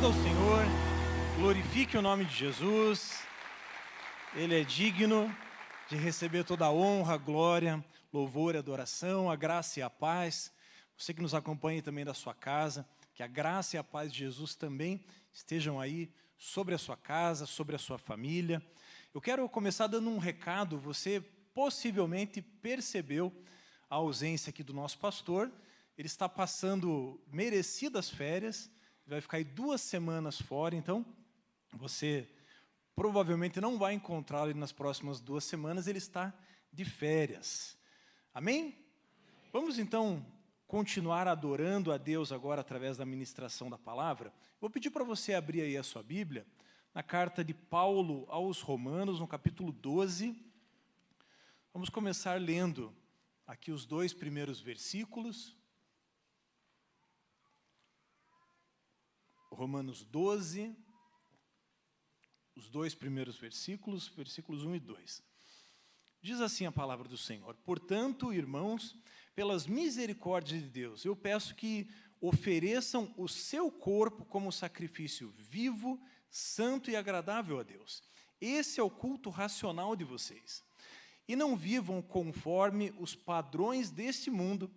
Aplauda ao Senhor, glorifique o nome de Jesus. Ele é digno de receber toda a honra, glória, louvor e adoração, a graça e a paz. Você que nos acompanha também da sua casa, que a graça e a paz de Jesus também estejam aí sobre a sua casa, sobre a sua família. Eu quero começar dando um recado. Você possivelmente percebeu a ausência aqui do nosso pastor. Ele está passando merecidas férias, vai ficar aí 2 semanas fora, então você provavelmente não vai encontrá-lo nas próximas 2 semanas, ele está de férias. Amém? Vamos então continuar adorando a Deus agora através da ministração da palavra. Vou pedir para você abrir aí a sua Bíblia, na carta de Paulo aos Romanos, no capítulo 12. Vamos começar lendo aqui os 2 primeiros versículos. Romanos 12, os 2 primeiros versículos, versículos 1 e 2. Diz assim a palavra do Senhor: Portanto, irmãos, pelas misericórdias de Deus, eu peço que ofereçam o seu corpo como sacrifício vivo, santo e agradável a Deus. Esse é o culto racional de vocês. E não vivam conforme os padrões deste mundo,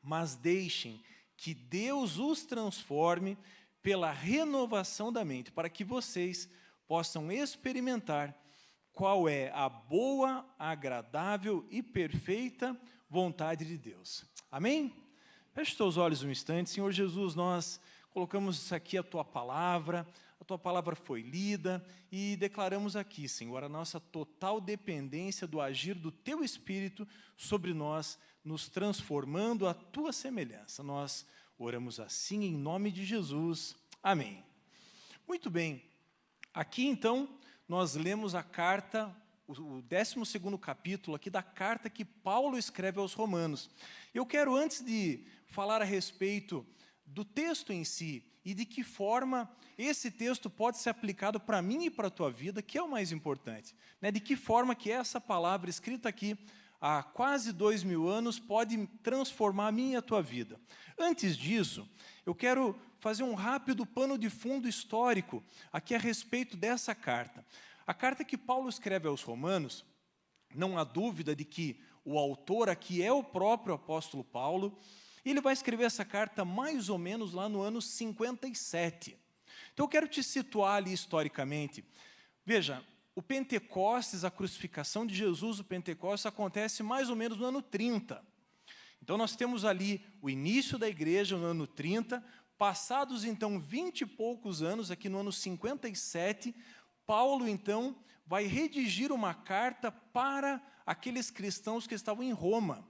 mas deixem que Deus os transforme pela renovação da mente, para que vocês possam experimentar qual é a boa, agradável e perfeita vontade de Deus. Amém? Feche os teus olhos um instante. Senhor Jesus, nós colocamos aqui a Tua palavra foi lida e declaramos aqui, Senhor, a nossa total dependência do agir do Teu Espírito sobre nós, nos transformando à Tua semelhança. Nós oramos assim em nome de Jesus. Amém. Muito bem. Aqui, então, nós lemos a carta, o 12º capítulo aqui da carta que Paulo escreve aos Romanos. Eu quero, antes de falar a respeito do texto em si e de que forma esse texto pode ser aplicado para mim e para a tua vida, que é o mais importante, né? De que forma que essa palavra escrita aqui há quase 2000 anos pode transformar a minha e a tua vida. Antes disso, eu quero fazer um rápido pano de fundo histórico aqui a respeito dessa carta. A carta que Paulo escreve aos Romanos, não há dúvida de que o autor aqui é o próprio apóstolo Paulo, e ele vai escrever essa carta mais ou menos lá no ano 57. Então eu quero te situar ali historicamente. Veja, o Pentecostes, a crucificação de Jesus, o Pentecostes acontece mais ou menos no ano 30. Então nós temos ali o início da igreja no ano 30, passados então 20 e poucos anos, aqui no ano 57, Paulo então vai redigir uma carta para aqueles cristãos que estavam em Roma.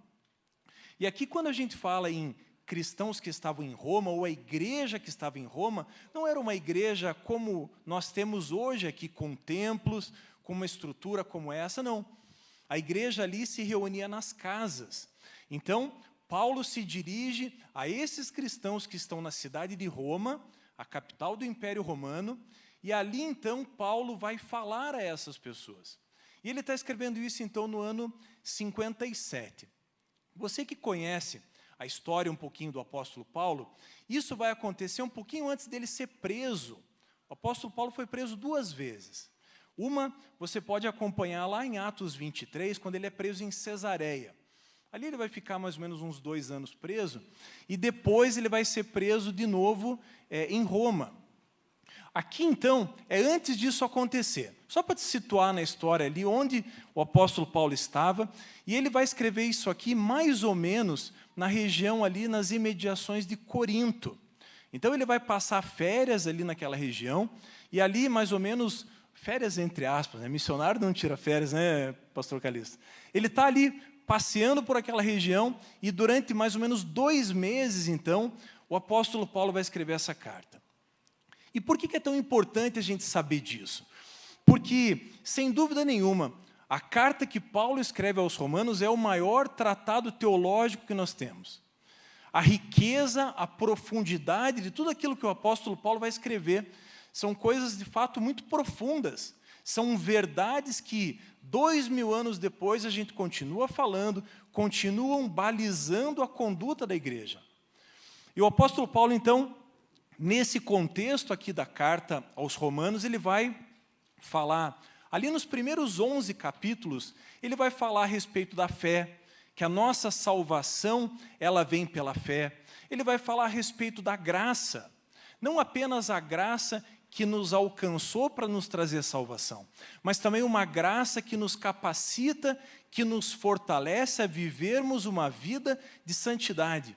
E aqui quando a gente fala em cristãos que estavam em Roma, ou a igreja que estava em Roma, não era uma igreja como nós temos hoje aqui, com templos, com uma estrutura como essa, não. A igreja ali se reunia nas casas. Então, Paulo se dirige a esses cristãos que estão na cidade de Roma, a capital do Império Romano, e ali, então, Paulo vai falar a essas pessoas. E ele está escrevendo isso, então, no ano 57. Você que conhece a história um pouquinho do apóstolo Paulo, isso vai acontecer um pouquinho antes dele ser preso. O apóstolo Paulo foi preso 2 vezes. Uma, você pode acompanhar lá em Atos 23, quando ele é preso em Cesareia. Ali ele vai ficar mais ou menos uns 2 anos preso, e depois ele vai ser preso de novo em Roma. Aqui, então, é antes disso acontecer. Só para te situar na história ali, onde o apóstolo Paulo estava, e ele vai escrever isso aqui mais ou menos na região ali, nas imediações de Corinto. Então, ele vai passar férias ali naquela região, e ali, mais ou menos, férias entre aspas, né? Missionário não tira férias, né, pastor Calixto? Ele está ali passeando por aquela região, e durante mais ou menos 2 meses, então, o apóstolo Paulo vai escrever essa carta. E por que é tão importante a gente saber disso? Porque, sem dúvida nenhuma, a carta que Paulo escreve aos Romanos é o maior tratado teológico que nós temos. A riqueza, a profundidade de tudo aquilo que o apóstolo Paulo vai escrever são coisas, de fato, muito profundas. São verdades que, 2000 anos depois, a gente continua falando, continuam balizando a conduta da igreja. E o apóstolo Paulo, então, nesse contexto aqui da carta aos Romanos, ele vai falar, ali nos primeiros 11 capítulos, ele vai falar a respeito da fé, que a nossa salvação, ela vem pela fé. Ele vai falar a respeito da graça, não apenas a graça que nos alcançou para nos trazer salvação, mas também uma graça que nos capacita, que nos fortalece a vivermos uma vida de santidade.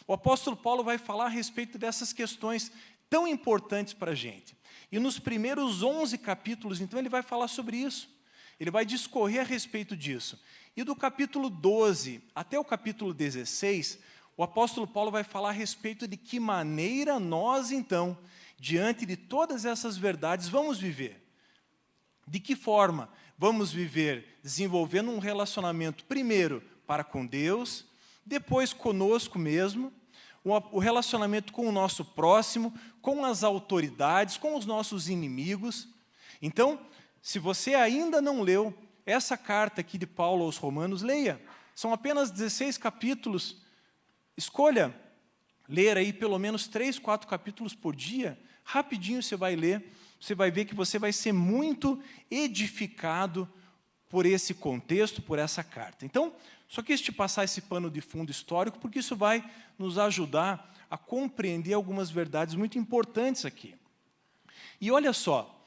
O apóstolo Paulo vai falar a respeito dessas questões tão importantes para a gente. E nos primeiros 11 capítulos, então, ele vai falar sobre isso. Ele vai discorrer a respeito disso. E do capítulo 12 até o capítulo 16, o apóstolo Paulo vai falar a respeito de que maneira nós, então, diante de todas essas verdades, vamos viver. De que forma vamos viver? Desenvolvendo um relacionamento, primeiro, para com Deus, depois conosco mesmo, o relacionamento com o nosso próximo, com as autoridades, com os nossos inimigos. Então, se você ainda não leu essa carta aqui de Paulo aos Romanos, leia. São apenas 16 capítulos. Escolha ler aí pelo menos 3, 4 capítulos por dia. Rapidinho você vai ler. Você vai ver que você vai ser muito edificado por esse contexto, por essa carta. Então, só quis te passar esse pano de fundo histórico, porque isso vai nos ajudar a compreender algumas verdades muito importantes aqui. E olha só,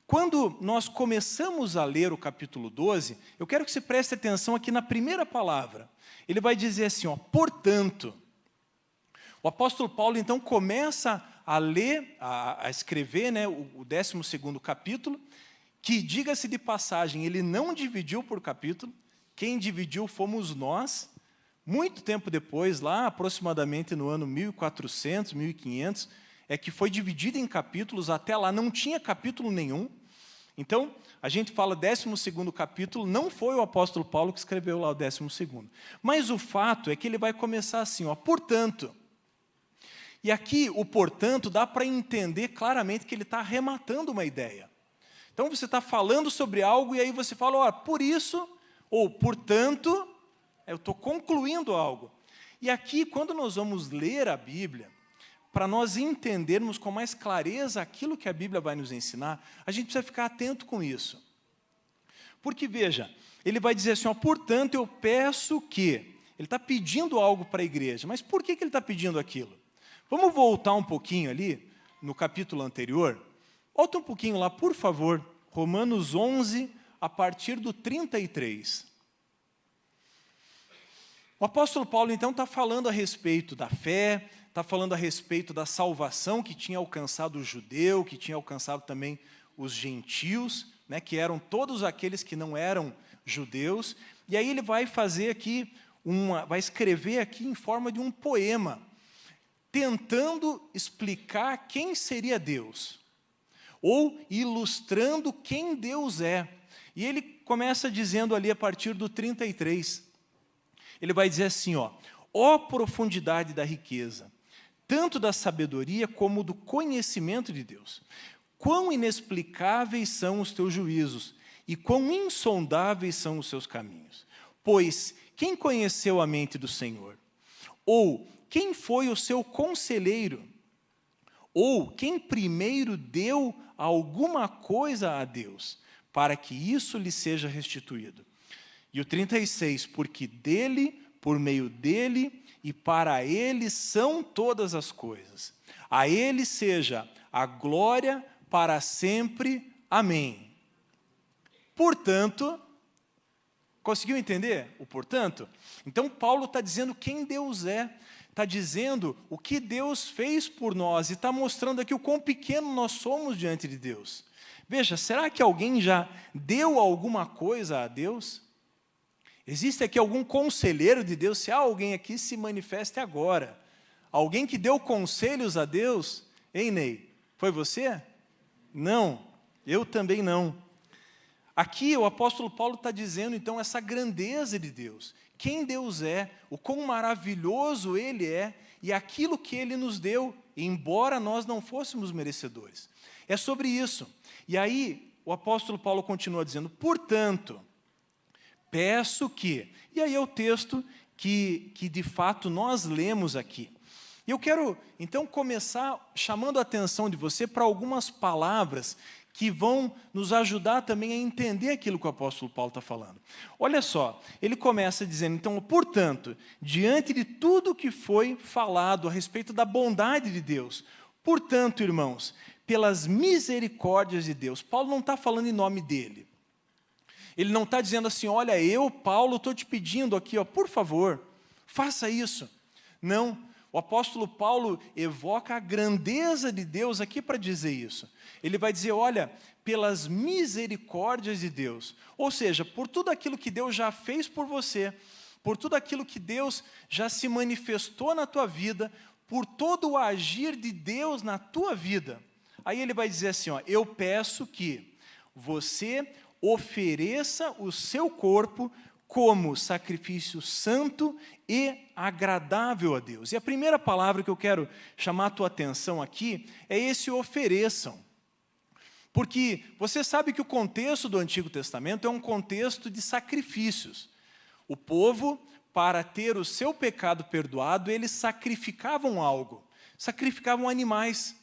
quando nós começamos a ler o capítulo 12, eu quero que você preste atenção aqui na primeira palavra. Ele vai dizer assim, ó, portanto. O apóstolo Paulo, então, começa a ler, a escrever, né, o 12º capítulo, que, diga-se de passagem, ele não dividiu por capítulo. Quem dividiu fomos nós, muito tempo depois, lá aproximadamente no ano 1400, 1500, é que foi dividido em capítulos, até lá não tinha capítulo nenhum. Então, a gente fala 12º capítulo, não foi o apóstolo Paulo que escreveu lá o 12º. Mas o fato é que ele vai começar assim, ó, portanto. E aqui, o portanto, dá para entender claramente que ele está arrematando uma ideia. Então, você está falando sobre algo e aí você fala, ó, por isso, ou portanto, eu estou concluindo algo. E aqui, quando nós vamos ler a Bíblia, para nós entendermos com mais clareza aquilo que a Bíblia vai nos ensinar, a gente precisa ficar atento com isso. Porque, veja, ele vai dizer assim, ó, portanto, eu peço que... Ele está pedindo algo para a igreja, mas por que ele está pedindo aquilo? Vamos voltar um pouquinho ali, no capítulo anterior. Volta um pouquinho lá, por favor, Romanos 11, a partir do 33. O apóstolo Paulo, então, está falando a respeito da fé, está falando a respeito da salvação que tinha alcançado o judeu, que tinha alcançado também os gentios, né, que eram todos aqueles que não eram judeus. E aí ele vai fazer aqui, vai escrever aqui em forma de um poema, tentando explicar quem seria Deus, ou ilustrando quem Deus é. E ele começa dizendo ali a partir do 33, ele vai dizer assim, ó profundidade da riqueza, tanto da sabedoria como do conhecimento de Deus. Quão inexplicáveis são os teus juízos, e quão insondáveis são os seus caminhos. Pois quem conheceu a mente do Senhor? Ou quem foi o seu conselheiro? Ou quem primeiro deu alguma coisa a Deus, para que isso lhe seja restituído? E o 36, porque dele, por meio dele e para ele são todas as coisas. A ele seja a glória para sempre. Amém. Portanto, conseguiu entender o portanto? Então, Paulo está dizendo quem Deus é, está dizendo o que Deus fez por nós, e está mostrando aqui o quão pequeno nós somos diante de Deus. Veja, será que alguém já deu alguma coisa a Deus? Existe aqui algum conselheiro de Deus? Se há alguém aqui, se manifeste agora. Alguém que deu conselhos a Deus? Hein, Ney? Foi você? Não, eu também não. Aqui o apóstolo Paulo está dizendo, então, essa grandeza de Deus. Quem Deus é, o quão maravilhoso Ele é, e aquilo que Ele nos deu, embora nós não fôssemos merecedores. É sobre isso. E aí, o apóstolo Paulo continua dizendo, portanto, peço que... E aí é o texto que de fato nós lemos aqui. E eu quero, então, começar chamando a atenção de você para algumas palavras que vão nos ajudar também a entender aquilo que o apóstolo Paulo está falando. Olha só, ele começa dizendo, então, portanto, diante de tudo que foi falado a respeito da bondade de Deus, portanto, irmãos, pelas misericórdias de Deus, Paulo não está falando em nome dele. Ele não está dizendo assim, olha, eu, Paulo, estou te pedindo aqui, ó, por favor, faça isso. Não, o apóstolo Paulo evoca a grandeza de Deus aqui para dizer isso. Ele vai dizer, olha, pelas misericórdias de Deus, ou seja, por tudo aquilo que Deus já fez por você, por tudo aquilo que Deus já se manifestou na tua vida, por todo o agir de Deus na tua vida. Aí ele vai dizer assim, ó, eu peço que você ofereça o seu corpo como sacrifício santo e agradável a Deus. E a primeira palavra que eu quero chamar a tua atenção aqui é esse ofereçam. Porque você sabe que o contexto do Antigo Testamento é um contexto de sacrifícios. O povo, para ter o seu pecado perdoado, eles sacrificavam algo. Sacrificavam animais.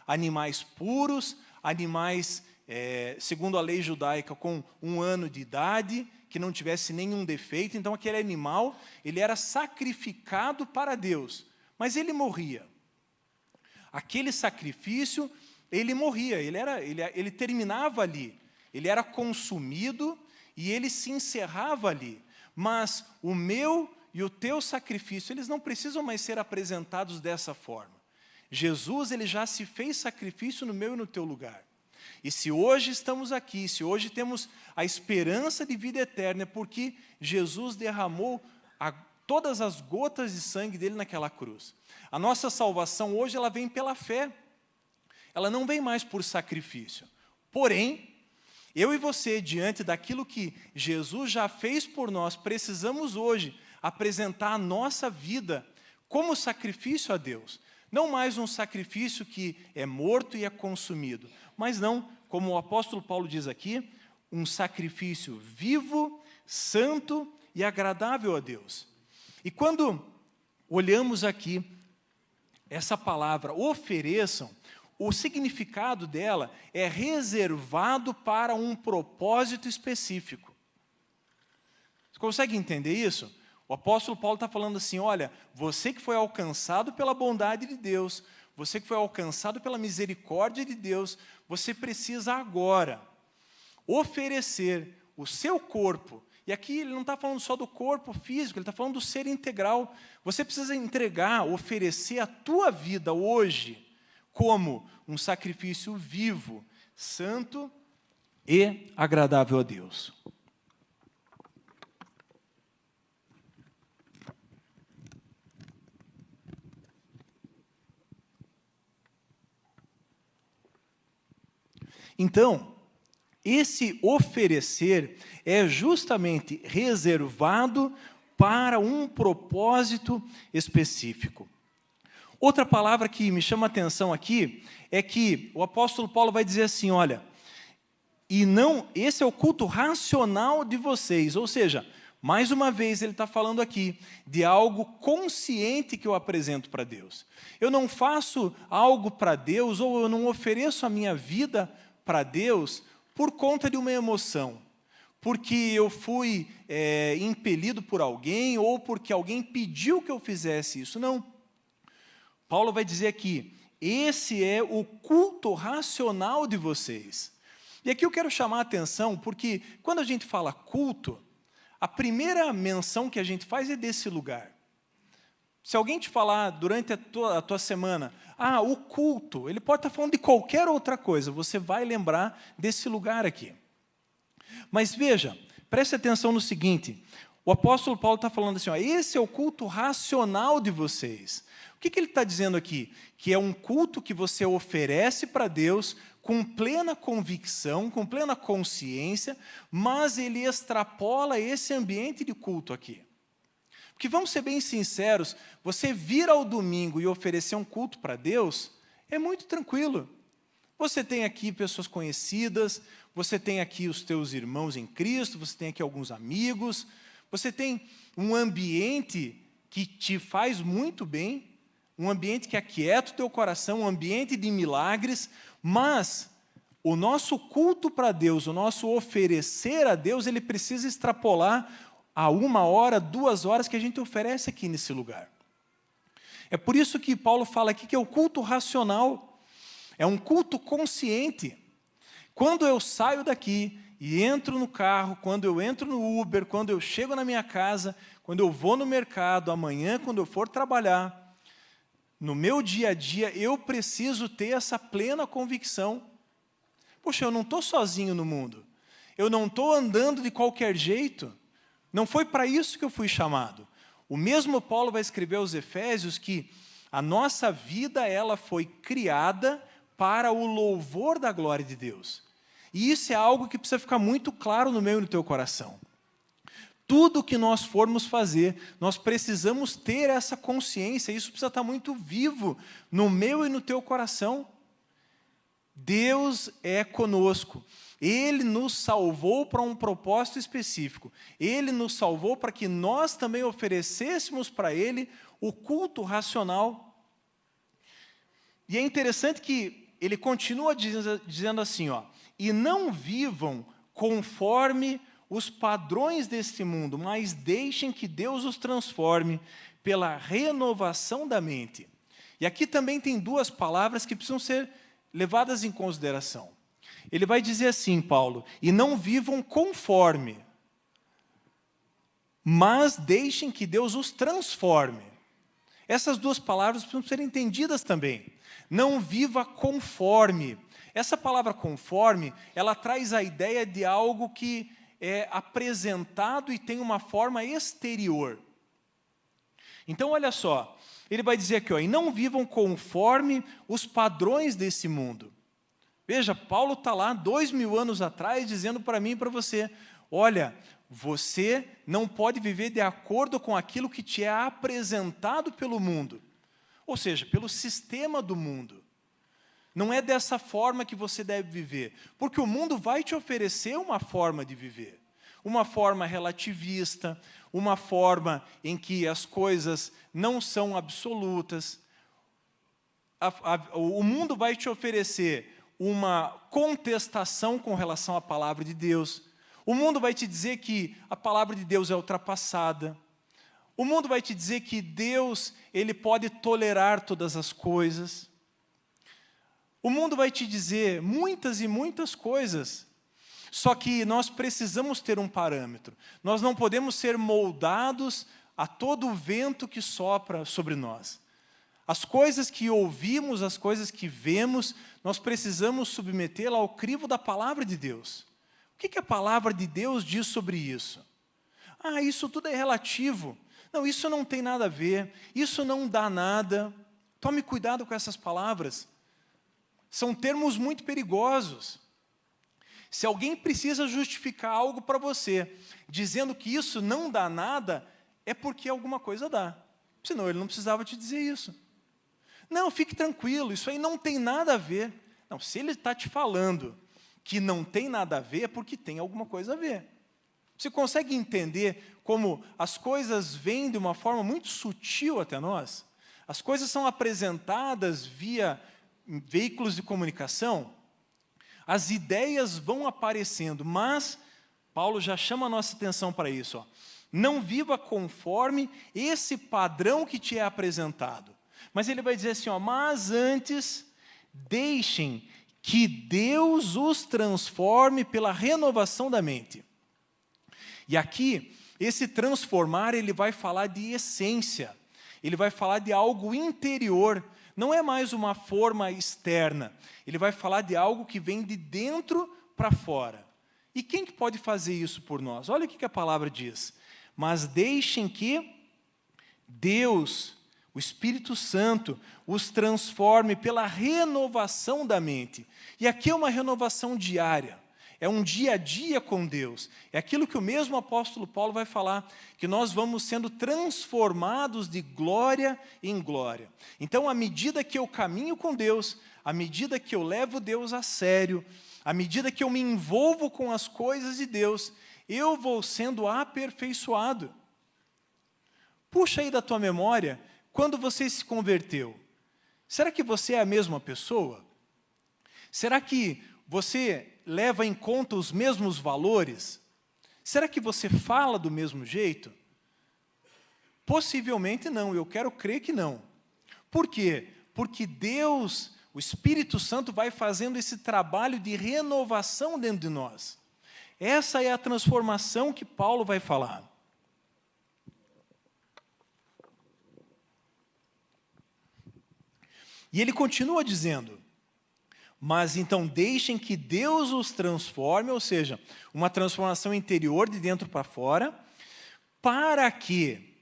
Animais puros, animais, segundo a lei judaica, com 1 ano de idade, que não tivesse nenhum defeito. Então, aquele animal, ele era sacrificado para Deus. Mas ele morria. Aquele sacrifício, ele morria, ele terminava ali. Ele era consumido e ele se encerrava ali. Mas o meu e o teu sacrifício, eles não precisam mais ser apresentados dessa forma. Jesus, ele já se fez sacrifício no meu e no teu lugar. E se hoje estamos aqui, se hoje temos a esperança de vida eterna, é porque Jesus derramou todas as gotas de sangue dele naquela cruz. A nossa salvação hoje, ela vem pela fé. Ela não vem mais por sacrifício. Porém, eu e você, diante daquilo que Jesus já fez por nós, precisamos hoje apresentar a nossa vida como sacrifício a Deus. Não mais um sacrifício que é morto e é consumido, mas não, como o apóstolo Paulo diz aqui, um sacrifício vivo, santo e agradável a Deus. E quando olhamos aqui essa palavra, ofereçam, o significado dela é reservado para um propósito específico. Você consegue entender isso? O apóstolo Paulo está falando assim, olha, você que foi alcançado pela bondade de Deus, você que foi alcançado pela misericórdia de Deus, você precisa agora oferecer o seu corpo. E aqui ele não está falando só do corpo físico, ele está falando do ser integral. Você precisa entregar, oferecer a tua vida hoje como um sacrifício vivo, santo e agradável a Deus. Então, esse oferecer é justamente reservado para um propósito específico. Outra palavra que me chama a atenção aqui é que o apóstolo Paulo vai dizer assim, olha, e não, esse é o culto racional de vocês, ou seja, mais uma vez ele está falando aqui de algo consciente que eu apresento para Deus. Eu não faço algo para Deus, ou eu não ofereço a minha vida para Deus por conta de uma emoção, porque eu fui impelido por alguém, ou porque alguém pediu que eu fizesse isso, não. Paulo vai dizer aqui, esse é o culto racional de vocês. E aqui eu quero chamar a atenção, porque quando a gente fala culto, a primeira menção que a gente faz é desse lugar. Se alguém te falar durante a tua semana, o culto, ele pode estar falando de qualquer outra coisa, você vai lembrar desse lugar aqui. Mas veja, preste atenção no seguinte, o apóstolo Paulo está falando assim, esse é o culto racional de vocês. O que ele está dizendo aqui? Que é um culto que você oferece para Deus com plena convicção, com plena consciência, mas ele extrapola esse ambiente de culto aqui. Porque vamos ser bem sinceros, você vir ao domingo e oferecer um culto para Deus é muito tranquilo. Você tem aqui pessoas conhecidas, você tem aqui os teus irmãos em Cristo, você tem aqui alguns amigos, você tem um ambiente que te faz muito bem. um ambiente que aquieta o teu coração, um ambiente de milagres, mas o nosso culto para Deus, o nosso oferecer a Deus, ele precisa extrapolar a 1 hora, 2 horas que a gente oferece aqui nesse lugar. É por isso que Paulo fala aqui que é o culto racional, é um culto consciente. Quando eu saio daqui e entro no carro, quando eu entro no Uber, quando eu chego na minha casa, quando eu vou no mercado, amanhã, quando eu for trabalhar, no meu dia a dia, eu preciso ter essa plena convicção. Poxa, eu não estou sozinho no mundo, eu não estou andando de qualquer jeito, não foi para isso que eu fui chamado. O mesmo Paulo vai escrever aos Efésios que a nossa vida ela foi criada para o louvor da glória de Deus. E isso é algo que precisa ficar muito claro no meu e no teu coração. Tudo que nós formos fazer, nós precisamos ter essa consciência, isso precisa estar muito vivo no meu e no teu coração. Deus é conosco. Ele nos salvou para um propósito específico. Ele nos salvou para que nós também oferecêssemos para Ele o culto racional. E é interessante que ele continua dizendo assim, ó, e não vivam conforme os padrões deste mundo, mas deixem que Deus os transforme pela renovação da mente. E aqui também tem 2 palavras que precisam ser levadas em consideração. Ele vai dizer assim, Paulo, e não vivam conforme, mas deixem que Deus os transforme. Essas 2 palavras precisam ser entendidas também. Não viva conforme. Essa palavra conforme, ela traz a ideia de algo que é apresentado e tem uma forma exterior. Então, olha só, ele vai dizer aqui, ó, e não vivam conforme os padrões desse mundo. Veja, Paulo está lá 2000 anos atrás dizendo para mim e para você, olha, você não pode viver de acordo com aquilo que te é apresentado pelo mundo, ou seja, pelo sistema do mundo. Não é dessa forma que você deve viver, porque o mundo vai te oferecer uma forma de viver, uma forma relativista, uma forma em que as coisas não são absolutas. O mundo vai te oferecer uma contestação com relação à palavra de Deus. O mundo vai te dizer que a palavra de Deus é ultrapassada. O mundo vai te dizer que Deus, ele pode tolerar todas as coisas. O mundo vai te dizer muitas e muitas coisas. Só que nós precisamos ter um parâmetro. Nós não podemos ser moldados a todo o vento que sopra sobre nós. As coisas que ouvimos, as coisas que vemos, nós precisamos submetê-la ao crivo da palavra de Deus. O que a palavra de Deus diz sobre isso? Ah, isso tudo é relativo. Não, isso não tem nada a ver. Isso não dá nada. Tome cuidado com essas palavras. São termos muito perigosos. Se alguém precisa justificar algo para você, dizendo que isso não dá nada, é porque alguma coisa dá. Senão ele não precisava te dizer isso. Não, fique tranquilo, isso aí não tem nada a ver. Não, se ele está te falando que não tem nada a ver, é porque tem alguma coisa a ver. Você consegue entender como as coisas vêm de uma forma muito sutil até nós? As coisas são apresentadas via veículos de comunicação, as ideias vão aparecendo, mas Paulo já chama a nossa atenção para isso. Ó. Não viva conforme esse padrão que te é apresentado. Mas ele vai dizer assim, ó, mas antes, deixem que Deus os transforme pela renovação da mente. E aqui, esse transformar, ele vai falar de essência, ele vai falar de algo interior, não é mais uma forma externa, ele vai falar de algo que vem de dentro para fora. E quem que pode fazer isso por nós? Olha o que a palavra diz. Mas deixem que Deus, o Espírito Santo, os transforme pela renovação da mente. E aqui é uma renovação diária. É um dia a dia com Deus. É aquilo que o mesmo apóstolo Paulo vai falar, que nós vamos sendo transformados de glória em glória. Então, à medida que eu caminho com Deus, à medida que eu levo Deus a sério, à medida que eu me envolvo com as coisas de Deus, eu vou sendo aperfeiçoado. Puxa aí da tua memória, quando você se converteu, será que você é a mesma pessoa? Será que você leva em conta os mesmos valores? Será que você fala do mesmo jeito? Possivelmente não, eu quero crer que não. Por quê? Porque Deus, o Espírito Santo, vai fazendo esse trabalho de renovação dentro de nós. Essa é a transformação que Paulo vai falar. E ele continua dizendo, mas então deixem que Deus os transforme, ou seja, uma transformação interior de dentro para fora, para que,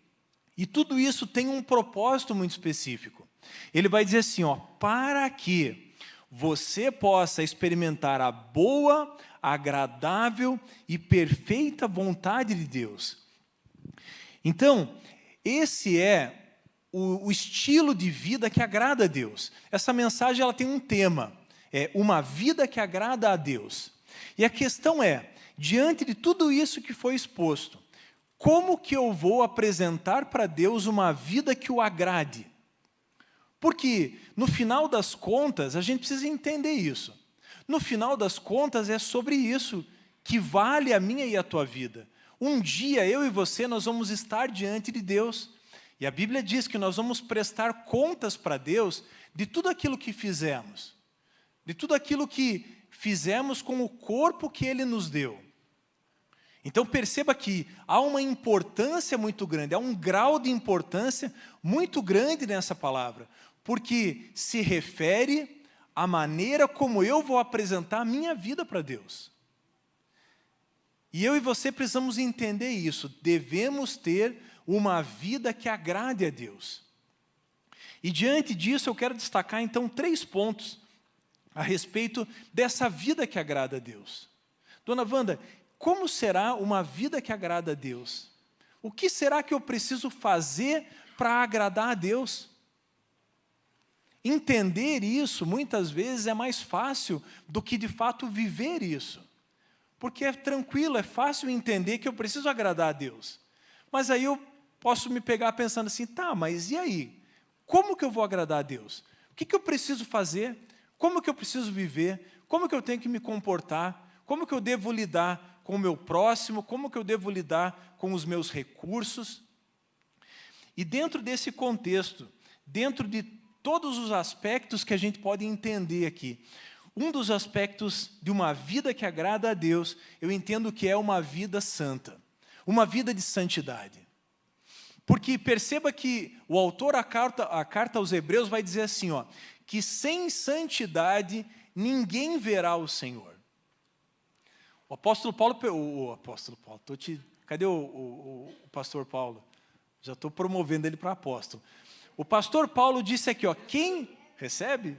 e tudo isso tem um propósito muito específico. Ele vai dizer assim, ó, para que você possa experimentar a boa, agradável e perfeita vontade de Deus. Então, esse é o estilo de vida que agrada a Deus. Essa mensagem ela tem um tema, é uma vida que agrada a Deus. E a questão é, diante de tudo isso que foi exposto, como que eu vou apresentar para Deus uma vida que o agrade? Porque, no final das contas, a gente precisa entender isso. No final das contas, é sobre isso que vale a minha e a tua vida. Um dia, eu e você, nós vamos estar diante de Deus. E a Bíblia diz que nós vamos prestar contas para Deus de tudo aquilo que fizemos. De tudo aquilo que fizemos com o corpo que Ele nos deu. Então perceba que há uma importância muito grande, há um grau de importância muito grande nessa palavra, porque se refere à maneira como eu vou apresentar a minha vida para Deus. E eu e você precisamos entender isso, devemos ter uma vida que agrade a Deus. E diante disso eu quero destacar então 3 pontos a respeito dessa vida que agrada a Deus. Dona Wanda, como será uma vida que agrada a Deus? O que será que eu preciso fazer para agradar a Deus? Entender isso, muitas vezes, é mais fácil do que, de fato, viver isso. Porque é tranquilo, é fácil entender que eu preciso agradar a Deus. Mas aí eu posso me pegar pensando assim, tá, mas e aí? Como que eu vou agradar a Deus? O que eu preciso fazer? Como que eu preciso viver? Como que eu tenho que me comportar? Como que eu devo lidar com o meu próximo, como que eu devo lidar com os meus recursos? E dentro desse contexto, dentro de todos os aspectos que a gente pode entender aqui, um dos aspectos de uma vida que agrada a Deus, eu entendo que é uma vida santa, uma vida de santidade. Porque perceba que o autor, a carta aos Hebreus vai dizer assim, ó, que sem santidade ninguém verá o Senhor. O apóstolo Paulo, cadê o pastor Paulo? Já estou promovendo ele para apóstolo. O pastor Paulo disse aqui, ó, quem recebe?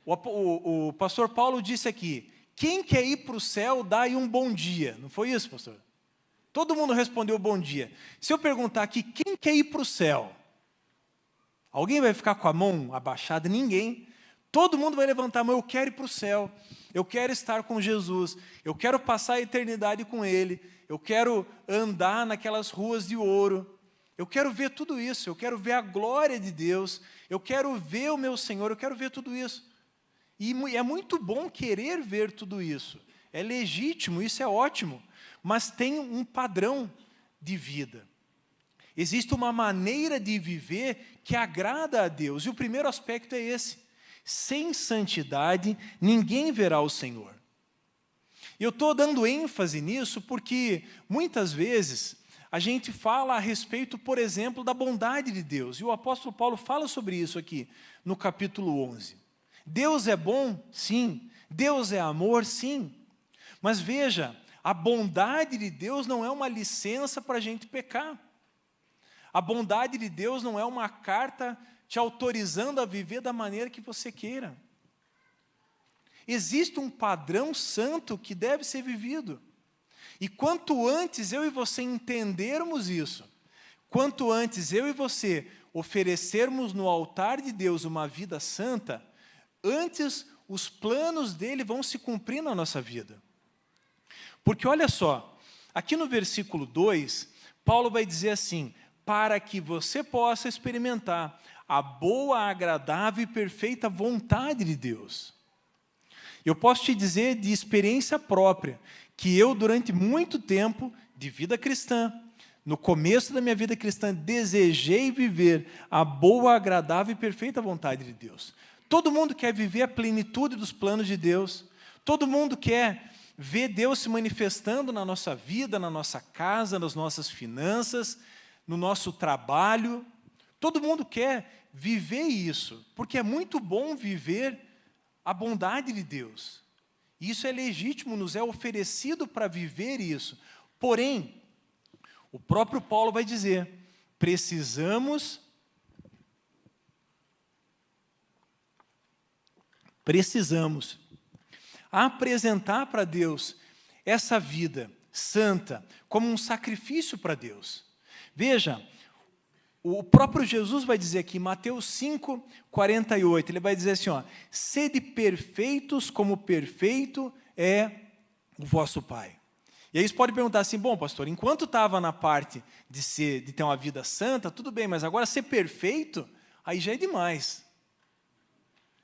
O pastor Paulo disse aqui, quem quer ir para o céu, dá aí um bom dia. Não foi isso, pastor? Todo mundo respondeu bom dia. Se eu perguntar aqui, quem quer ir para o céu? Alguém vai ficar com a mão abaixada? Ninguém. Todo mundo vai levantar a mão, eu quero ir para o céu, eu quero estar com Jesus, eu quero passar a eternidade com Ele, eu quero andar naquelas ruas de ouro, eu quero ver tudo isso, eu quero ver a glória de Deus, eu quero ver o meu Senhor, eu quero ver tudo isso. E é muito bom querer ver tudo isso, é legítimo, isso é ótimo, mas tem um padrão de vida. Existe uma maneira de viver que agrada a Deus, e o primeiro aspecto é esse. Sem santidade, ninguém verá o Senhor. Eu estou dando ênfase nisso porque, muitas vezes, a gente fala a respeito, por exemplo, da bondade de Deus. E o apóstolo Paulo fala sobre isso aqui, no capítulo 11. Deus é bom? Sim. Deus é amor? Sim. Mas veja, a bondade de Deus não é uma licença para a gente pecar. A bondade de Deus não é uma carta te autorizando a viver da maneira que você queira. Existe um padrão santo que deve ser vivido. E quanto antes eu e você entendermos isso, quanto antes eu e você oferecermos no altar de Deus uma vida santa, antes os planos dele vão se cumprir na nossa vida. Porque olha só, aqui no versículo 2, Paulo vai dizer assim, para que você possa experimentar a boa, agradável e perfeita vontade de Deus. Eu posso te dizer de experiência própria, que eu, durante muito tempo de vida cristã, no começo da minha vida cristã, desejei viver a boa, agradável e perfeita vontade de Deus. Todo mundo quer viver a plenitude dos planos de Deus. Todo mundo quer ver Deus se manifestando na nossa vida, na nossa casa, nas nossas finanças, no nosso trabalho. Todo mundo quer viver isso, porque é muito bom viver a bondade de Deus. Isso é legítimo, nos é oferecido para viver isso. Porém, o próprio Paulo vai dizer, precisamos apresentar para Deus essa vida santa como um sacrifício para Deus. Veja, o próprio Jesus vai dizer aqui, Mateus 5, 48, ele vai dizer assim, ó, sede perfeitos como perfeito é o vosso Pai. E aí você pode perguntar assim, bom, pastor, enquanto estava na parte de ter uma vida santa, tudo bem, mas agora ser perfeito, aí já é demais.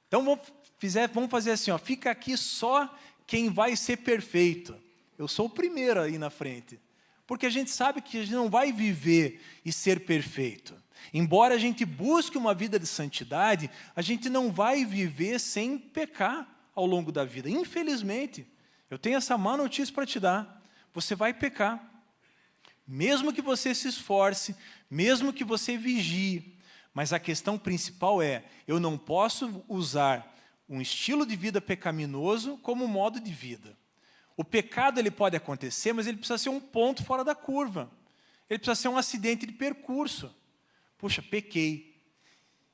Então vamos fazer assim, ó, fica aqui só quem vai ser perfeito. Eu sou o primeiro aí na frente. Porque a gente sabe que a gente não vai viver e ser perfeito. Embora a gente busque uma vida de santidade, a gente não vai viver sem pecar ao longo da vida. Infelizmente, eu tenho essa má notícia para te dar. Você vai pecar. Mesmo que você se esforce, mesmo que você vigie. Mas a questão principal é, eu não posso usar um estilo de vida pecaminoso como modo de vida. O pecado ele pode acontecer, mas ele precisa ser um ponto fora da curva. Ele precisa ser um acidente de percurso. Puxa, pequei.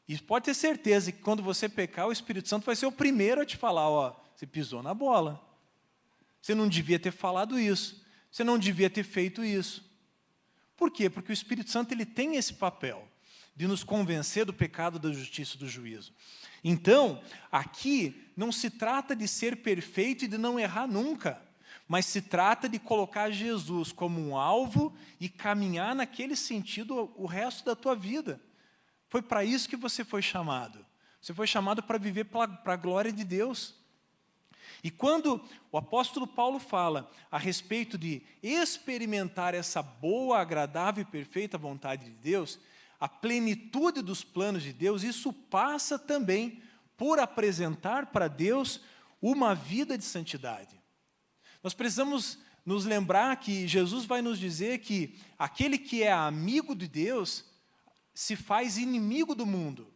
E pode ter certeza que quando você pecar, o Espírito Santo vai ser o primeiro a te falar, ó, você pisou na bola. Você não devia ter falado isso. Você não devia ter feito isso. Por quê? Porque o Espírito Santo ele tem esse papel de nos convencer do pecado, da justiça e do juízo. Então, aqui não se trata de ser perfeito e de não errar nunca, mas se trata de colocar Jesus como um alvo e caminhar naquele sentido o resto da tua vida. Foi para isso que você foi chamado. Você foi chamado para viver para a glória de Deus. E quando o apóstolo Paulo fala a respeito de experimentar essa boa, agradável e perfeita vontade de Deus, a plenitude dos planos de Deus, isso passa também por apresentar para Deus uma vida de santidade. Nós precisamos nos lembrar que Jesus vai nos dizer que aquele que é amigo de Deus se faz inimigo do mundo.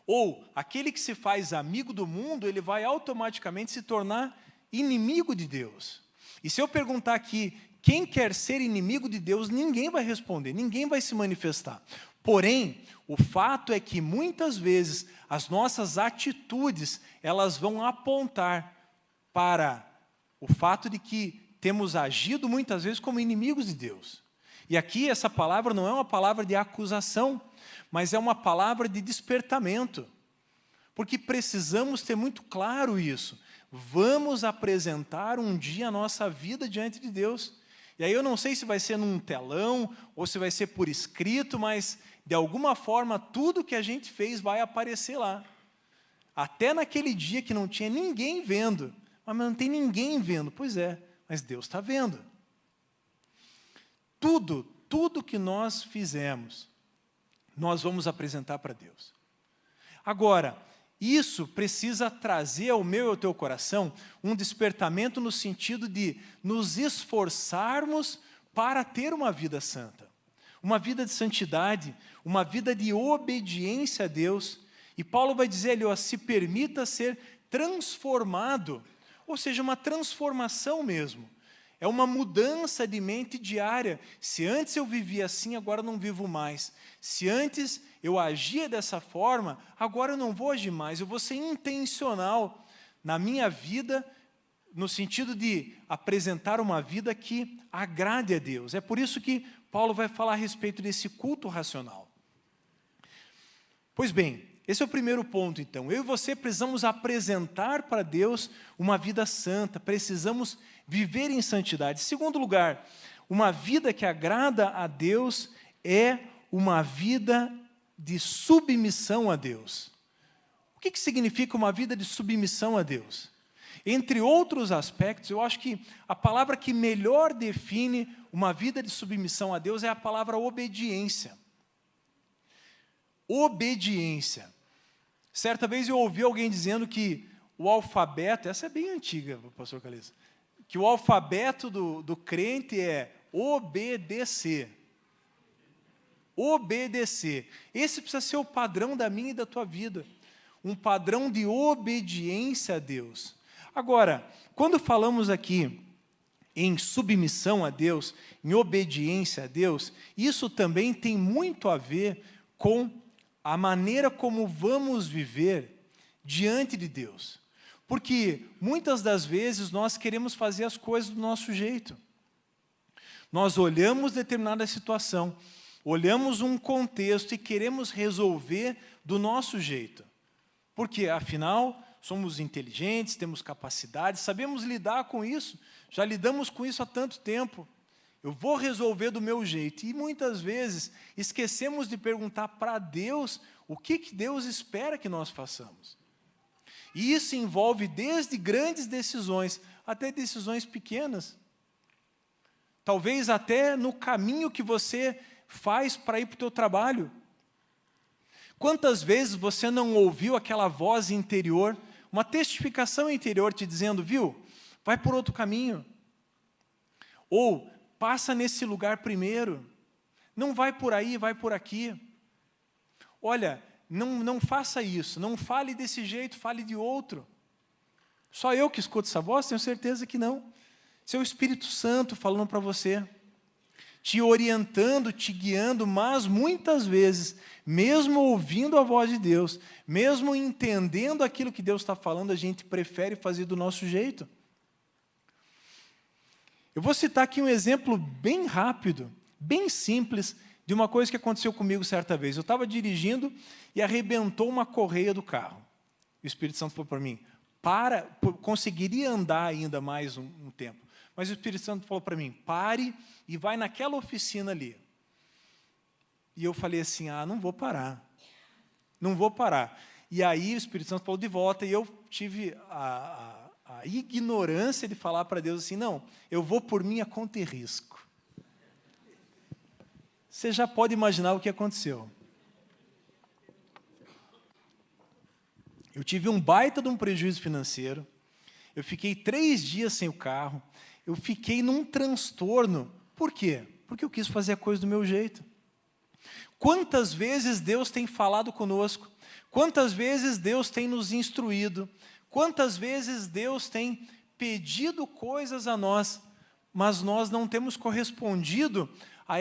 Ou, aquele que se faz amigo do mundo, ele vai automaticamente se tornar inimigo de Deus. E se eu perguntar aqui, quem quer ser inimigo de Deus, ninguém vai responder, ninguém vai se manifestar. Porém, o fato é que muitas vezes as nossas atitudes, elas vão apontar para o fato de que temos agido muitas vezes como inimigos de Deus. E aqui essa palavra não é uma palavra de acusação, mas é uma palavra de despertamento. Porque precisamos ter muito claro isso. Vamos apresentar um dia a nossa vida diante de Deus. E aí eu não sei se vai ser num telão, ou se vai ser por escrito, mas de alguma forma tudo que a gente fez vai aparecer lá. Até naquele dia que não tinha ninguém vendo. Mas não tem ninguém vendo. Pois é, mas Deus está vendo. Tudo que nós fizemos, nós vamos apresentar para Deus. Agora, isso precisa trazer ao meu e ao teu coração um despertamento no sentido de nos esforçarmos para ter uma vida santa, uma vida de santidade, uma vida de obediência a Deus. E Paulo vai dizer ali, ó, se permita ser transformado, ou seja, uma transformação mesmo. É uma mudança de mente diária. Se antes eu vivia assim, agora não vivo mais. Se antes eu agia dessa forma, agora eu não vou agir mais. Eu vou ser intencional na minha vida, no sentido de apresentar uma vida que agrade a Deus. É por isso que Paulo vai falar a respeito desse culto racional. Pois bem, esse é o primeiro ponto, então. Eu e você precisamos apresentar para Deus uma vida santa, precisamos viver em santidade. Segundo lugar, uma vida que agrada a Deus é uma vida de submissão a Deus. O que significa uma vida de submissão a Deus? Entre outros aspectos, eu acho que a palavra que melhor define uma vida de submissão a Deus é a palavra obediência. Obediência. Certa vez eu ouvi alguém dizendo que o alfabeto, essa é bem antiga, pastor Calista, que o alfabeto do crente é obedecer. Obedecer. Esse precisa ser o padrão da minha e da tua vida. Um padrão de obediência a Deus. Agora, quando falamos aqui em submissão a Deus, em obediência a Deus, isso também tem muito a ver com a maneira como vamos viver diante de Deus. Porque muitas das vezes nós queremos fazer as coisas do nosso jeito. Nós olhamos determinada situação, olhamos um contexto e queremos resolver do nosso jeito. Porque, afinal, somos inteligentes, temos capacidade, sabemos lidar com isso, já lidamos com isso há tanto tempo. Eu vou resolver do meu jeito. E muitas vezes esquecemos de perguntar para Deus o que Deus espera que nós façamos. E isso envolve desde grandes decisões até decisões pequenas. Talvez até no caminho que você faz para ir para o teu trabalho. Quantas vezes você não ouviu aquela voz interior, uma testificação interior te dizendo, viu, vai por outro caminho. Ou, passa nesse lugar primeiro. Não vai por aí, vai por aqui. Olha, não faça isso, não fale desse jeito, fale de outro. Só eu que escuto essa voz? Tenho certeza que não. Seu Espírito Santo falando para você, te orientando, te guiando, mas muitas vezes, mesmo ouvindo a voz de Deus, mesmo entendendo aquilo que Deus está falando, a gente prefere fazer do nosso jeito. Eu vou citar aqui um exemplo bem rápido, bem simples, de uma coisa que aconteceu comigo certa vez. Eu estava dirigindo e arrebentou uma correia do carro. O Espírito Santo falou para mim, conseguiria andar ainda mais um tempo. Mas o Espírito Santo falou para mim, pare e vai naquela oficina ali. E eu falei assim, não vou parar. Não vou parar. E aí o Espírito Santo falou de volta e eu tive a ignorância de falar para Deus assim, não, eu vou por minha conta e risco. Você já pode imaginar o que aconteceu. Eu tive um baita de um prejuízo financeiro, eu fiquei 3 dias sem o carro, eu fiquei num transtorno. Por quê? Porque eu quis fazer a coisa do meu jeito. Quantas vezes Deus tem falado conosco, quantas vezes Deus tem nos instruído, quantas vezes Deus tem pedido coisas a nós, mas nós não temos correspondido a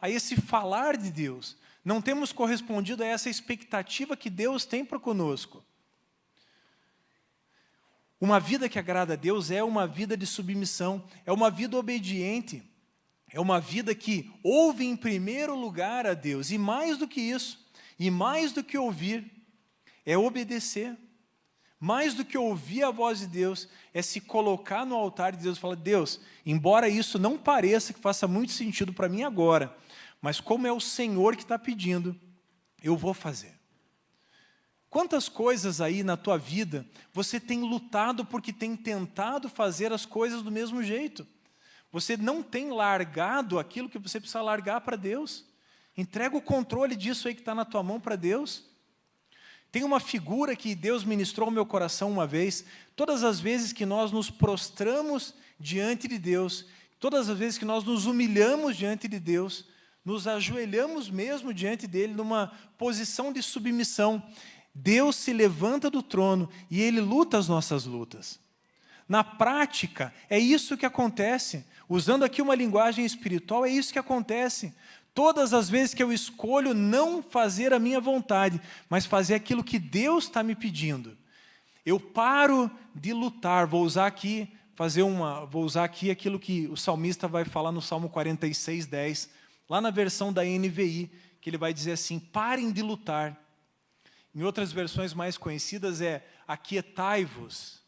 esse falar de Deus, não temos correspondido a essa expectativa que Deus tem para conosco. Uma vida que agrada a Deus é uma vida de submissão, é uma vida obediente, é uma vida que ouve em primeiro lugar a Deus, e mais do que isso, e mais do que ouvir, é obedecer. Mais do que ouvir a voz de Deus, é se colocar no altar de Deus e falar, Deus, embora isso não pareça que faça muito sentido para mim agora, mas como é o Senhor que está pedindo, eu vou fazer. Quantas coisas aí na tua vida você tem lutado porque tem tentado fazer as coisas do mesmo jeito? Você não tem largado aquilo que você precisa largar para Deus. Entrega o controle disso aí que está na tua mão para Deus. Tem uma figura que Deus ministrou ao meu coração uma vez. Todas as vezes que nós nos prostramos diante de Deus, todas as vezes que nós nos humilhamos diante de Deus, nos ajoelhamos mesmo diante dEle numa posição de submissão, Deus se levanta do trono e Ele luta as nossas lutas. Na prática, é isso que acontece. Usando aqui uma linguagem espiritual, é isso que acontece. Todas as vezes que eu escolho não fazer a minha vontade, mas fazer aquilo que Deus está me pedindo, eu paro de lutar. Vou usar aqui aquilo que o salmista vai falar no Salmo 46:10, lá na versão da NVI, que ele vai dizer assim, parem de lutar. Em outras versões mais conhecidas é, aquietai-vos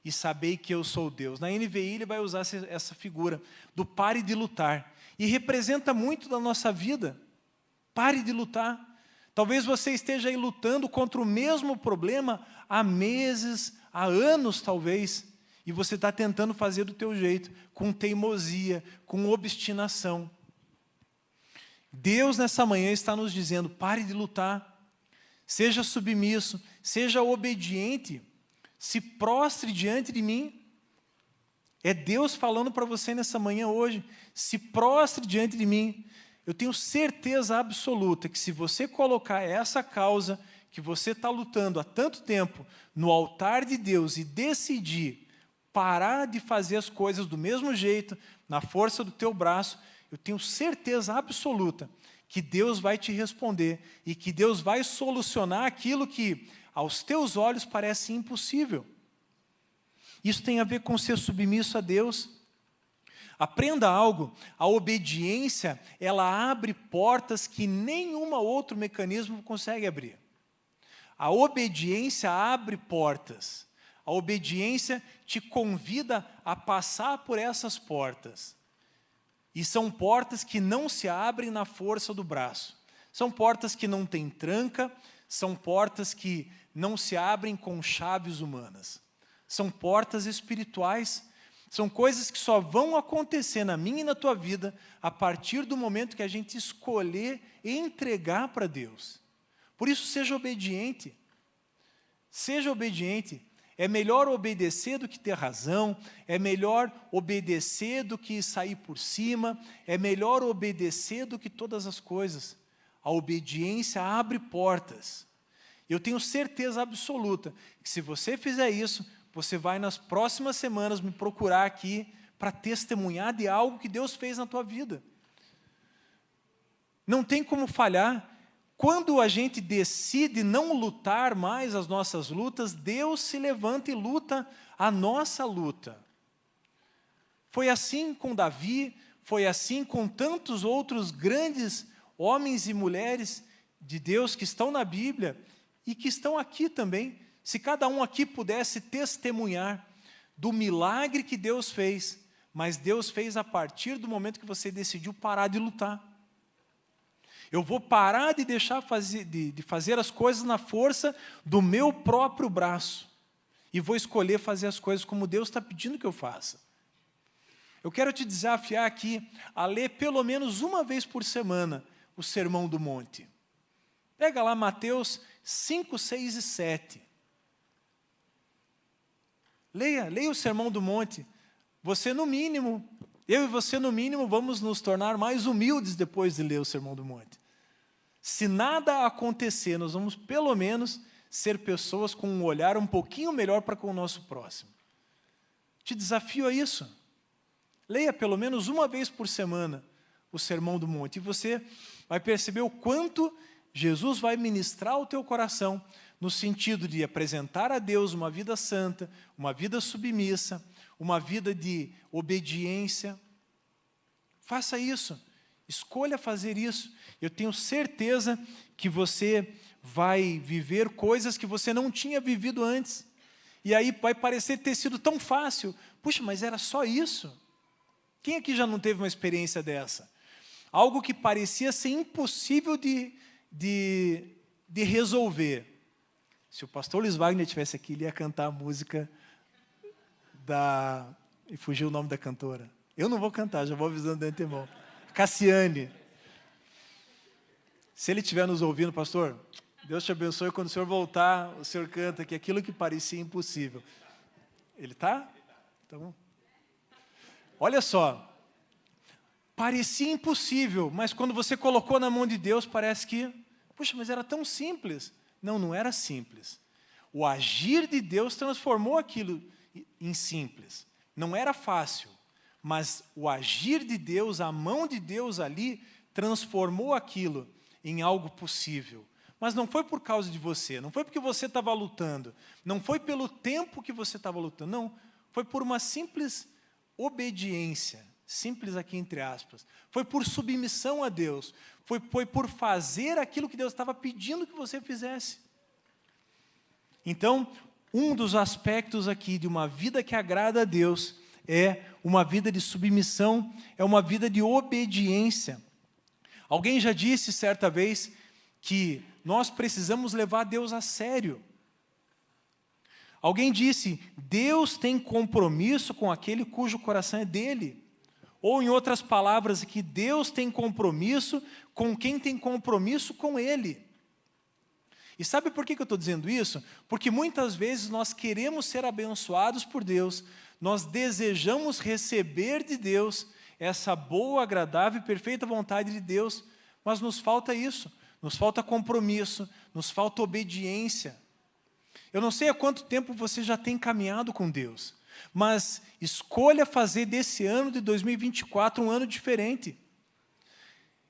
e sabei que eu sou Deus. Na NVI ele vai usar essa figura do pare de lutar. E representa muito da nossa vida. Pare de lutar. Talvez você esteja aí lutando contra o mesmo problema há meses, há anos talvez, e você está tentando fazer do teu jeito, com teimosia, com obstinação. Deus nessa manhã está nos dizendo, pare de lutar, seja submisso, seja obediente, se prostre diante de mim. É Deus falando para você nessa manhã hoje, se prostre diante de mim. Eu tenho certeza absoluta que se você colocar essa causa que você está lutando há tanto tempo no altar de Deus e decidir parar de fazer as coisas do mesmo jeito, na força do teu braço, eu tenho certeza absoluta que Deus vai te responder e que Deus vai solucionar aquilo que aos teus olhos parece impossível. Isso tem a ver com ser submisso a Deus. Aprenda algo, a obediência, ela abre portas que nenhum outro mecanismo consegue abrir. A obediência abre portas. A obediência te convida a passar por essas portas. E são portas que não se abrem na força do braço. São portas que não têm tranca, são portas que não se abrem com chaves humanas. São portas espirituais. São coisas que só vão acontecer na minha e na tua vida a partir do momento que a gente escolher entregar para Deus. Por isso, seja obediente. Seja obediente. É melhor obedecer do que ter razão, é melhor obedecer do que sair por cima, é melhor obedecer do que todas as coisas. A obediência abre portas. Eu tenho certeza absoluta que se você fizer isso, você vai nas próximas semanas me procurar aqui para testemunhar de algo que Deus fez na tua vida. Não tem como falhar. Quando a gente decide não lutar mais as nossas lutas, Deus se levanta e luta a nossa luta. Foi assim com Davi, foi assim com tantos outros grandes homens e mulheres de Deus que estão na Bíblia e que estão aqui também. Se cada um aqui pudesse testemunhar do milagre que Deus fez, mas Deus fez a partir do momento que você decidiu parar de lutar. Eu vou parar de deixar de fazer as coisas na força do meu próprio braço e vou escolher fazer as coisas como Deus está pedindo que eu faça. Eu quero te desafiar aqui a ler pelo menos uma vez por semana o Sermão do Monte. Pega lá Mateus 5, 6 e 7. Leia o Sermão do Monte. Você no mínimo, eu e você no mínimo, vamos nos tornar mais humildes depois de ler o Sermão do Monte. Se nada acontecer, nós vamos pelo menos ser pessoas com um olhar um pouquinho melhor para com o nosso próximo. Te desafio a isso. Leia pelo menos uma vez por semana o Sermão do Monte e você vai perceber o quanto Jesus vai ministrar o teu coração no sentido de apresentar a Deus uma vida santa, uma vida submissa, uma vida de obediência. Faça isso. Escolha fazer isso. Eu tenho certeza que você vai viver coisas que você não tinha vivido antes. E aí vai parecer ter sido tão fácil. Puxa, mas era só isso? Quem aqui já não teve uma experiência dessa? Algo que parecia ser impossível de resolver. Se o pastor Luiz Wagner estivesse aqui, ele ia cantar a música e fugiu o nome da cantora. Eu não vou cantar, já vou avisando de antemão. Cassiane. Se ele estiver nos ouvindo, pastor, Deus te abençoe, quando o senhor voltar, o senhor canta que aquilo que parecia impossível. Ele está? Tá bom. Olha só, parecia impossível, mas quando você colocou na mão de Deus, parece que, puxa, mas era tão simples. Não, não era simples. O agir de Deus transformou aquilo em simples. Não era fácil. Mas o agir de Deus, a mão de Deus ali, transformou aquilo em algo possível. Mas não foi por causa de você, não foi porque você estava lutando, não foi pelo tempo que você estava lutando, não. Foi por uma simples obediência, simples aqui entre aspas. Foi por submissão a Deus, foi por fazer aquilo que Deus estava pedindo que você fizesse. Então, um dos aspectos aqui de uma vida que agrada a Deus é uma vida de submissão, é uma vida de obediência. Alguém já disse certa vez que nós precisamos levar Deus a sério. Alguém disse, Deus tem compromisso com aquele cujo coração é dele. Ou, em outras palavras, que Deus tem compromisso com quem tem compromisso com Ele. E sabe por que eu estou dizendo isso? Porque muitas vezes nós queremos ser abençoados por Deus, nós desejamos receber de Deus essa boa, agradável e perfeita vontade de Deus, mas nos falta isso, nos falta compromisso, nos falta obediência. Eu não sei há quanto tempo você já tem caminhado com Deus, mas escolha fazer desse ano de 2024 um ano diferente.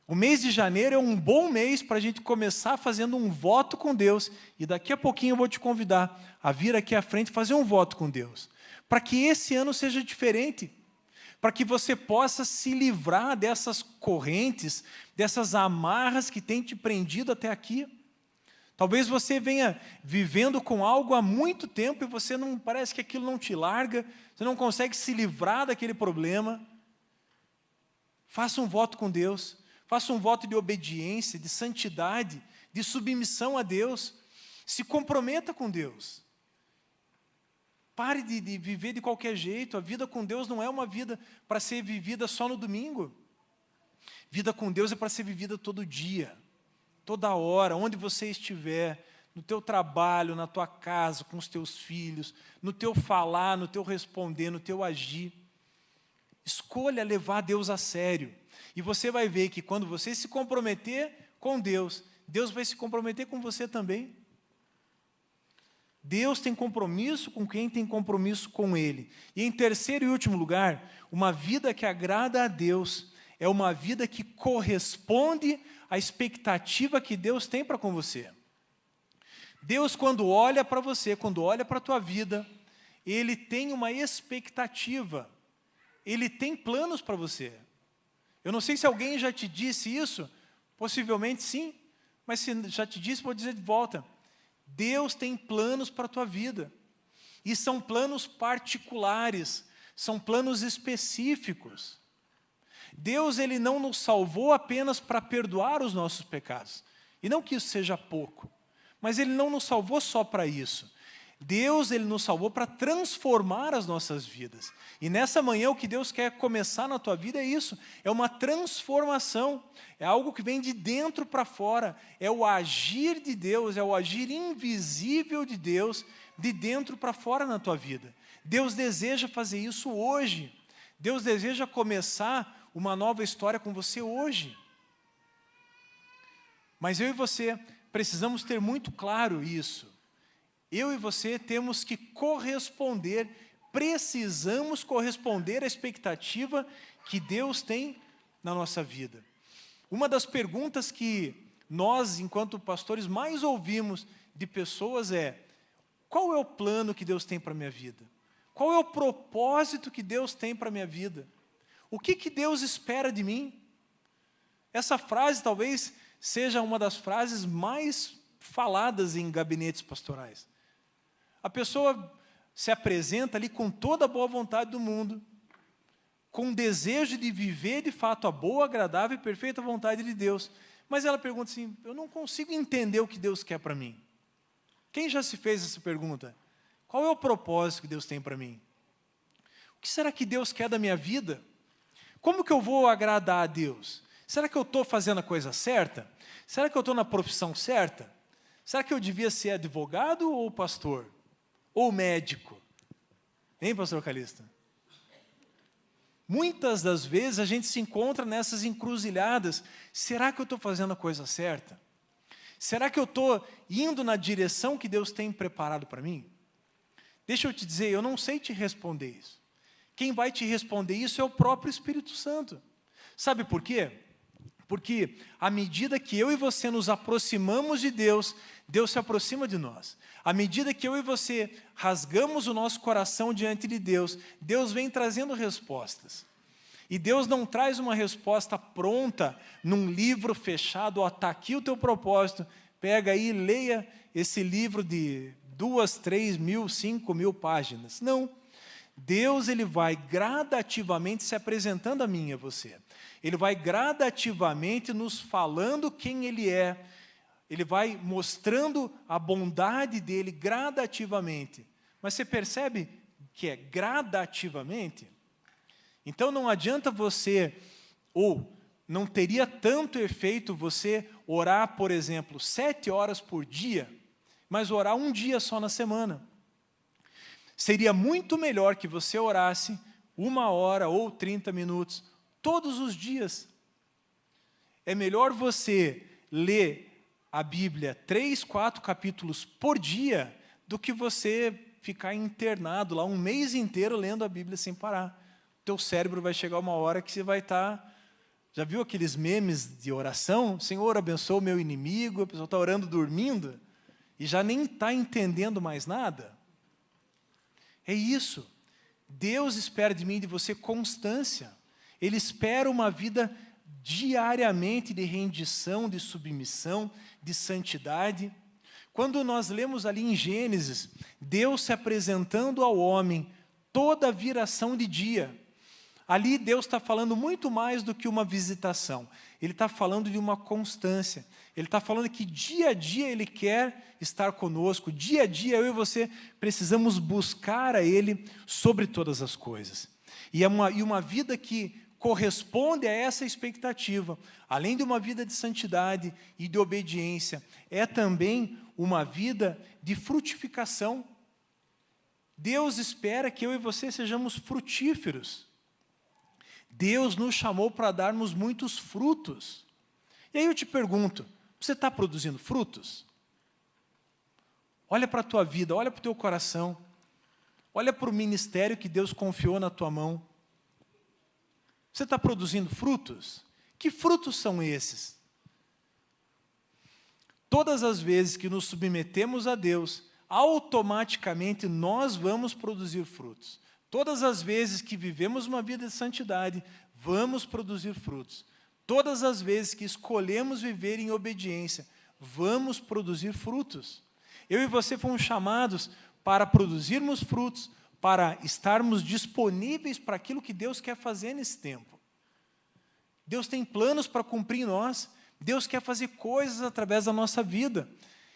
O mês de janeiro é um bom mês para a gente começar fazendo um voto com Deus, e daqui a pouquinho eu vou te convidar a vir aqui à frente e fazer um voto com Deus, para que esse ano seja diferente, para que você possa se livrar dessas correntes, dessas amarras que têm te prendido até aqui. Talvez você venha vivendo com algo há muito tempo e você não parece que aquilo não te larga, você não consegue se livrar daquele problema. Faça um voto com Deus, faça um voto de obediência, de santidade, de submissão a Deus. Se comprometa com Deus. Pare de viver de qualquer jeito. A vida com Deus não é uma vida para ser vivida só no domingo. Vida com Deus é para ser vivida todo dia. Toda hora, onde você estiver, no teu trabalho, na tua casa, com os teus filhos, no teu falar, no teu responder, no teu agir. Escolha levar Deus a sério. E você vai ver que quando você se comprometer com Deus, Deus vai se comprometer com você também. Deus tem compromisso com quem tem compromisso com Ele. E em terceiro e último lugar, uma vida que agrada a Deus é uma vida que corresponde à expectativa que Deus tem para com você. Deus, quando olha para você, quando olha para a tua vida, Ele tem uma expectativa. Ele tem planos para você. Eu não sei se alguém já te disse isso, possivelmente sim, mas se já te disse, vou dizer de volta. Deus tem planos para a tua vida. E são planos particulares, são planos específicos. Deus, Ele não nos salvou apenas para perdoar os nossos pecados. E não que isso seja pouco, mas Ele não nos salvou só para isso. Deus, Ele nos salvou para transformar as nossas vidas. E nessa manhã o que Deus quer começar na tua vida é isso, é uma transformação, é algo que vem de dentro para fora, é o agir de Deus, é o agir invisível de Deus, de dentro para fora na tua vida. Deus deseja fazer isso hoje, Deus deseja começar uma nova história com você hoje. Mas eu e você precisamos ter muito claro isso. Eu e você temos que corresponder, precisamos corresponder à expectativa que Deus tem na nossa vida. Uma das perguntas que nós, enquanto pastores, mais ouvimos de pessoas é: qual é o plano que Deus tem para a minha vida? Qual é o propósito que Deus tem para a minha vida? O que Deus espera de mim? Essa frase talvez seja uma das frases mais faladas em gabinetes pastorais. A pessoa se apresenta ali com toda a boa vontade do mundo, com o desejo de viver de fato a boa, agradável e perfeita vontade de Deus. Mas ela pergunta assim: eu não consigo entender o que Deus quer para mim. Quem já se fez essa pergunta? Qual é o propósito que Deus tem para mim? O que será que Deus quer da minha vida? Como que eu vou agradar a Deus? Será que eu estou fazendo a coisa certa? Será que eu estou na profissão certa? Será que eu devia ser advogado ou pastor? Ou médico? Hein, pastor Calista? Muitas das vezes a gente se encontra nessas encruzilhadas. Será que eu estou fazendo a coisa certa? Será que eu estou indo na direção que Deus tem preparado para mim? Deixa eu te dizer, eu não sei te responder isso. Quem vai te responder isso é o próprio Espírito Santo. Sabe por quê? Porque à medida que eu e você nos aproximamos de Deus, Deus se aproxima de nós. À medida que eu e você rasgamos o nosso coração diante de Deus, Deus vem trazendo respostas. E Deus não traz uma resposta pronta num livro fechado: ó, está aqui o teu propósito, pega aí e leia esse livro de 2, 3 mil, 5 mil páginas. Não. Deus, ele vai gradativamente se apresentando a mim e a você. Ele vai gradativamente nos falando quem ele é. Ele vai mostrando a bondade dele gradativamente. Mas você percebe que é gradativamente? Então não adianta você, ou não teria tanto efeito você orar, por exemplo, 7 horas por dia, mas orar um dia só na semana. Seria muito melhor que você orasse 1 hora ou 30 minutos, todos os dias. É melhor você ler a Bíblia 3, 4 capítulos por dia, do que você ficar internado lá um mês inteiro lendo a Bíblia sem parar. O teu cérebro vai chegar uma hora que você vai estar... Já viu aqueles memes de oração? Senhor, abençoa o meu inimigo, a pessoa está orando dormindo, e já nem está entendendo mais nada. É isso. Deus espera de mim e de você constância. Ele espera uma vida diariamente de rendição, de submissão, de santidade. Quando nós lemos ali em Gênesis, Deus se apresentando ao homem toda a viração de dia. Ali Deus está falando muito mais do que uma visitação. Ele está falando de uma constância. Ele está falando que dia a dia Ele quer estar conosco. Dia a dia eu e você precisamos buscar a Ele sobre todas as coisas. E uma vida que corresponde a essa expectativa, além de uma vida de santidade e de obediência, é também uma vida de frutificação. Deus espera que eu e você sejamos frutíferos. Deus nos chamou para darmos muitos frutos. E aí eu te pergunto, você está produzindo frutos? Olha para a tua vida, olha para o teu coração, olha para o ministério que Deus confiou na tua mão. Você está produzindo frutos? Que frutos são esses? Todas as vezes que nos submetemos a Deus, automaticamente nós vamos produzir frutos. Todas as vezes que vivemos uma vida de santidade, vamos produzir frutos. Todas as vezes que escolhemos viver em obediência, vamos produzir frutos. Eu e você fomos chamados para produzirmos frutos, para estarmos disponíveis para aquilo que Deus quer fazer nesse tempo. Deus tem planos para cumprir em nós. Deus quer fazer coisas através da nossa vida.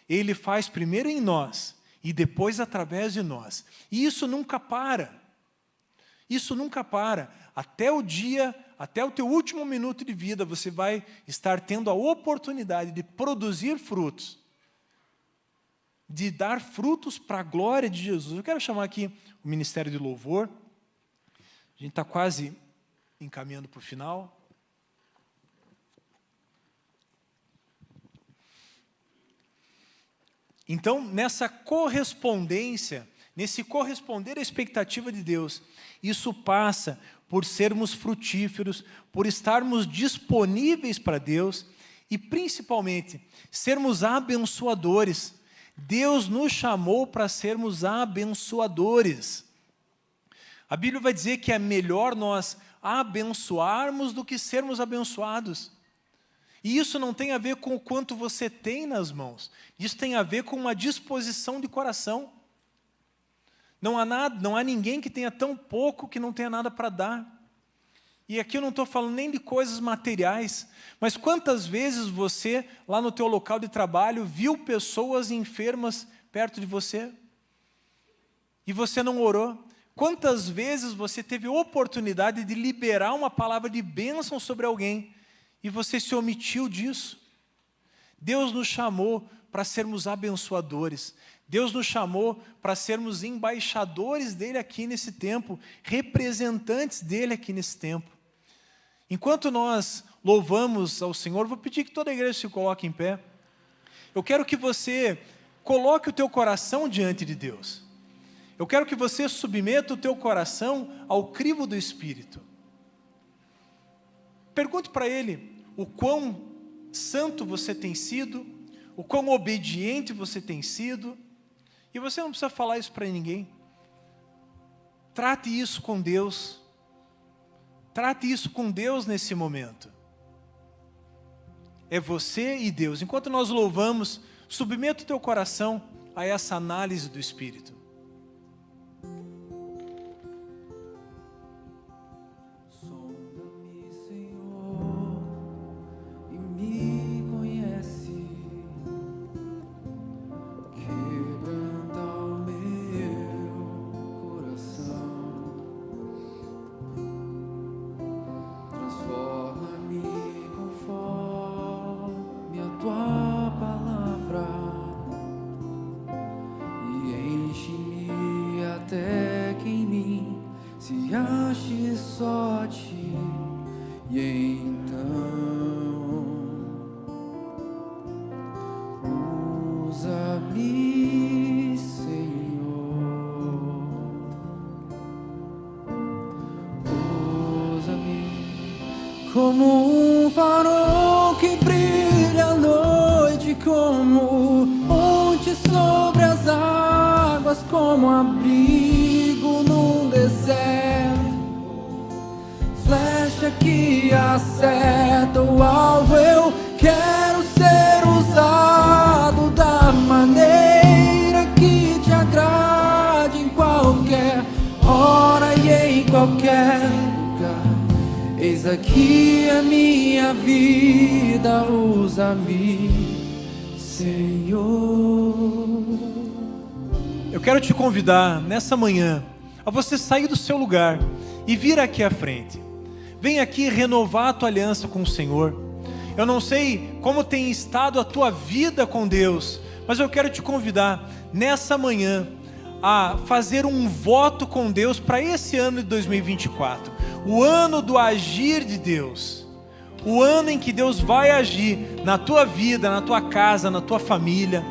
Ele faz primeiro em nós e depois através de nós. E isso nunca para. Isso nunca para. Até o teu último minuto de vida, você vai estar tendo a oportunidade de produzir frutos, de dar frutos para a glória de Jesus. Eu quero chamar aqui o Ministério de Louvor. A gente está quase encaminhando para o final. Então, nessa correspondência, nesse corresponder à expectativa de Deus, isso passa por sermos frutíferos, por estarmos disponíveis para Deus e, principalmente, sermos abençoadores. Deus nos chamou para sermos abençoadores. A Bíblia vai dizer que é melhor nós abençoarmos do que sermos abençoados. E isso não tem a ver com o quanto você tem nas mãos. Isso tem a ver com uma disposição de coração. Não há ninguém que tenha tão pouco que não tenha nada para dar. E aqui eu não estou falando nem de coisas materiais, mas quantas vezes você, lá no teu local de trabalho, viu pessoas enfermas perto de você? E você não orou? Quantas vezes você teve oportunidade de liberar uma palavra de bênção sobre alguém e você se omitiu disso? Deus nos chamou para sermos abençoadores. Deus nos chamou para sermos embaixadores dele aqui nesse tempo, representantes dele aqui nesse tempo. Enquanto nós louvamos ao Senhor, vou pedir que toda a igreja se coloque em pé. Eu quero que você coloque o teu coração diante de Deus. Eu quero que você submeta o teu coração ao crivo do Espírito. Pergunte para Ele o quão santo você tem sido, o quão obediente você tem sido. E você não precisa falar isso para ninguém. Trate isso com Deus. Trate isso com Deus nesse momento. É você e Deus. Enquanto nós louvamos, submeta o teu coração a essa análise do Espírito. confiaste só a ti, e então usa-me, Senhor, usa-me como um farol que brilha à noite, como ponte sobre as águas, como abrigo num deserto, flecha que acerta o alvo. Eu quero ser usado da maneira que te agrade, em qualquer hora e em qualquer lugar. Eis aqui a minha vida, usa-me, Senhor. Eu quero te convidar nessa manhã a você sair do seu lugar e vir aqui à frente. Vem aqui renovar a tua aliança com o Senhor. Eu não sei como tem estado a tua vida com Deus, mas eu quero te convidar nessa manhã a fazer um voto com Deus para esse ano de 2024. O ano do agir de Deus. O ano em que Deus vai agir na tua vida, na tua casa, na tua família.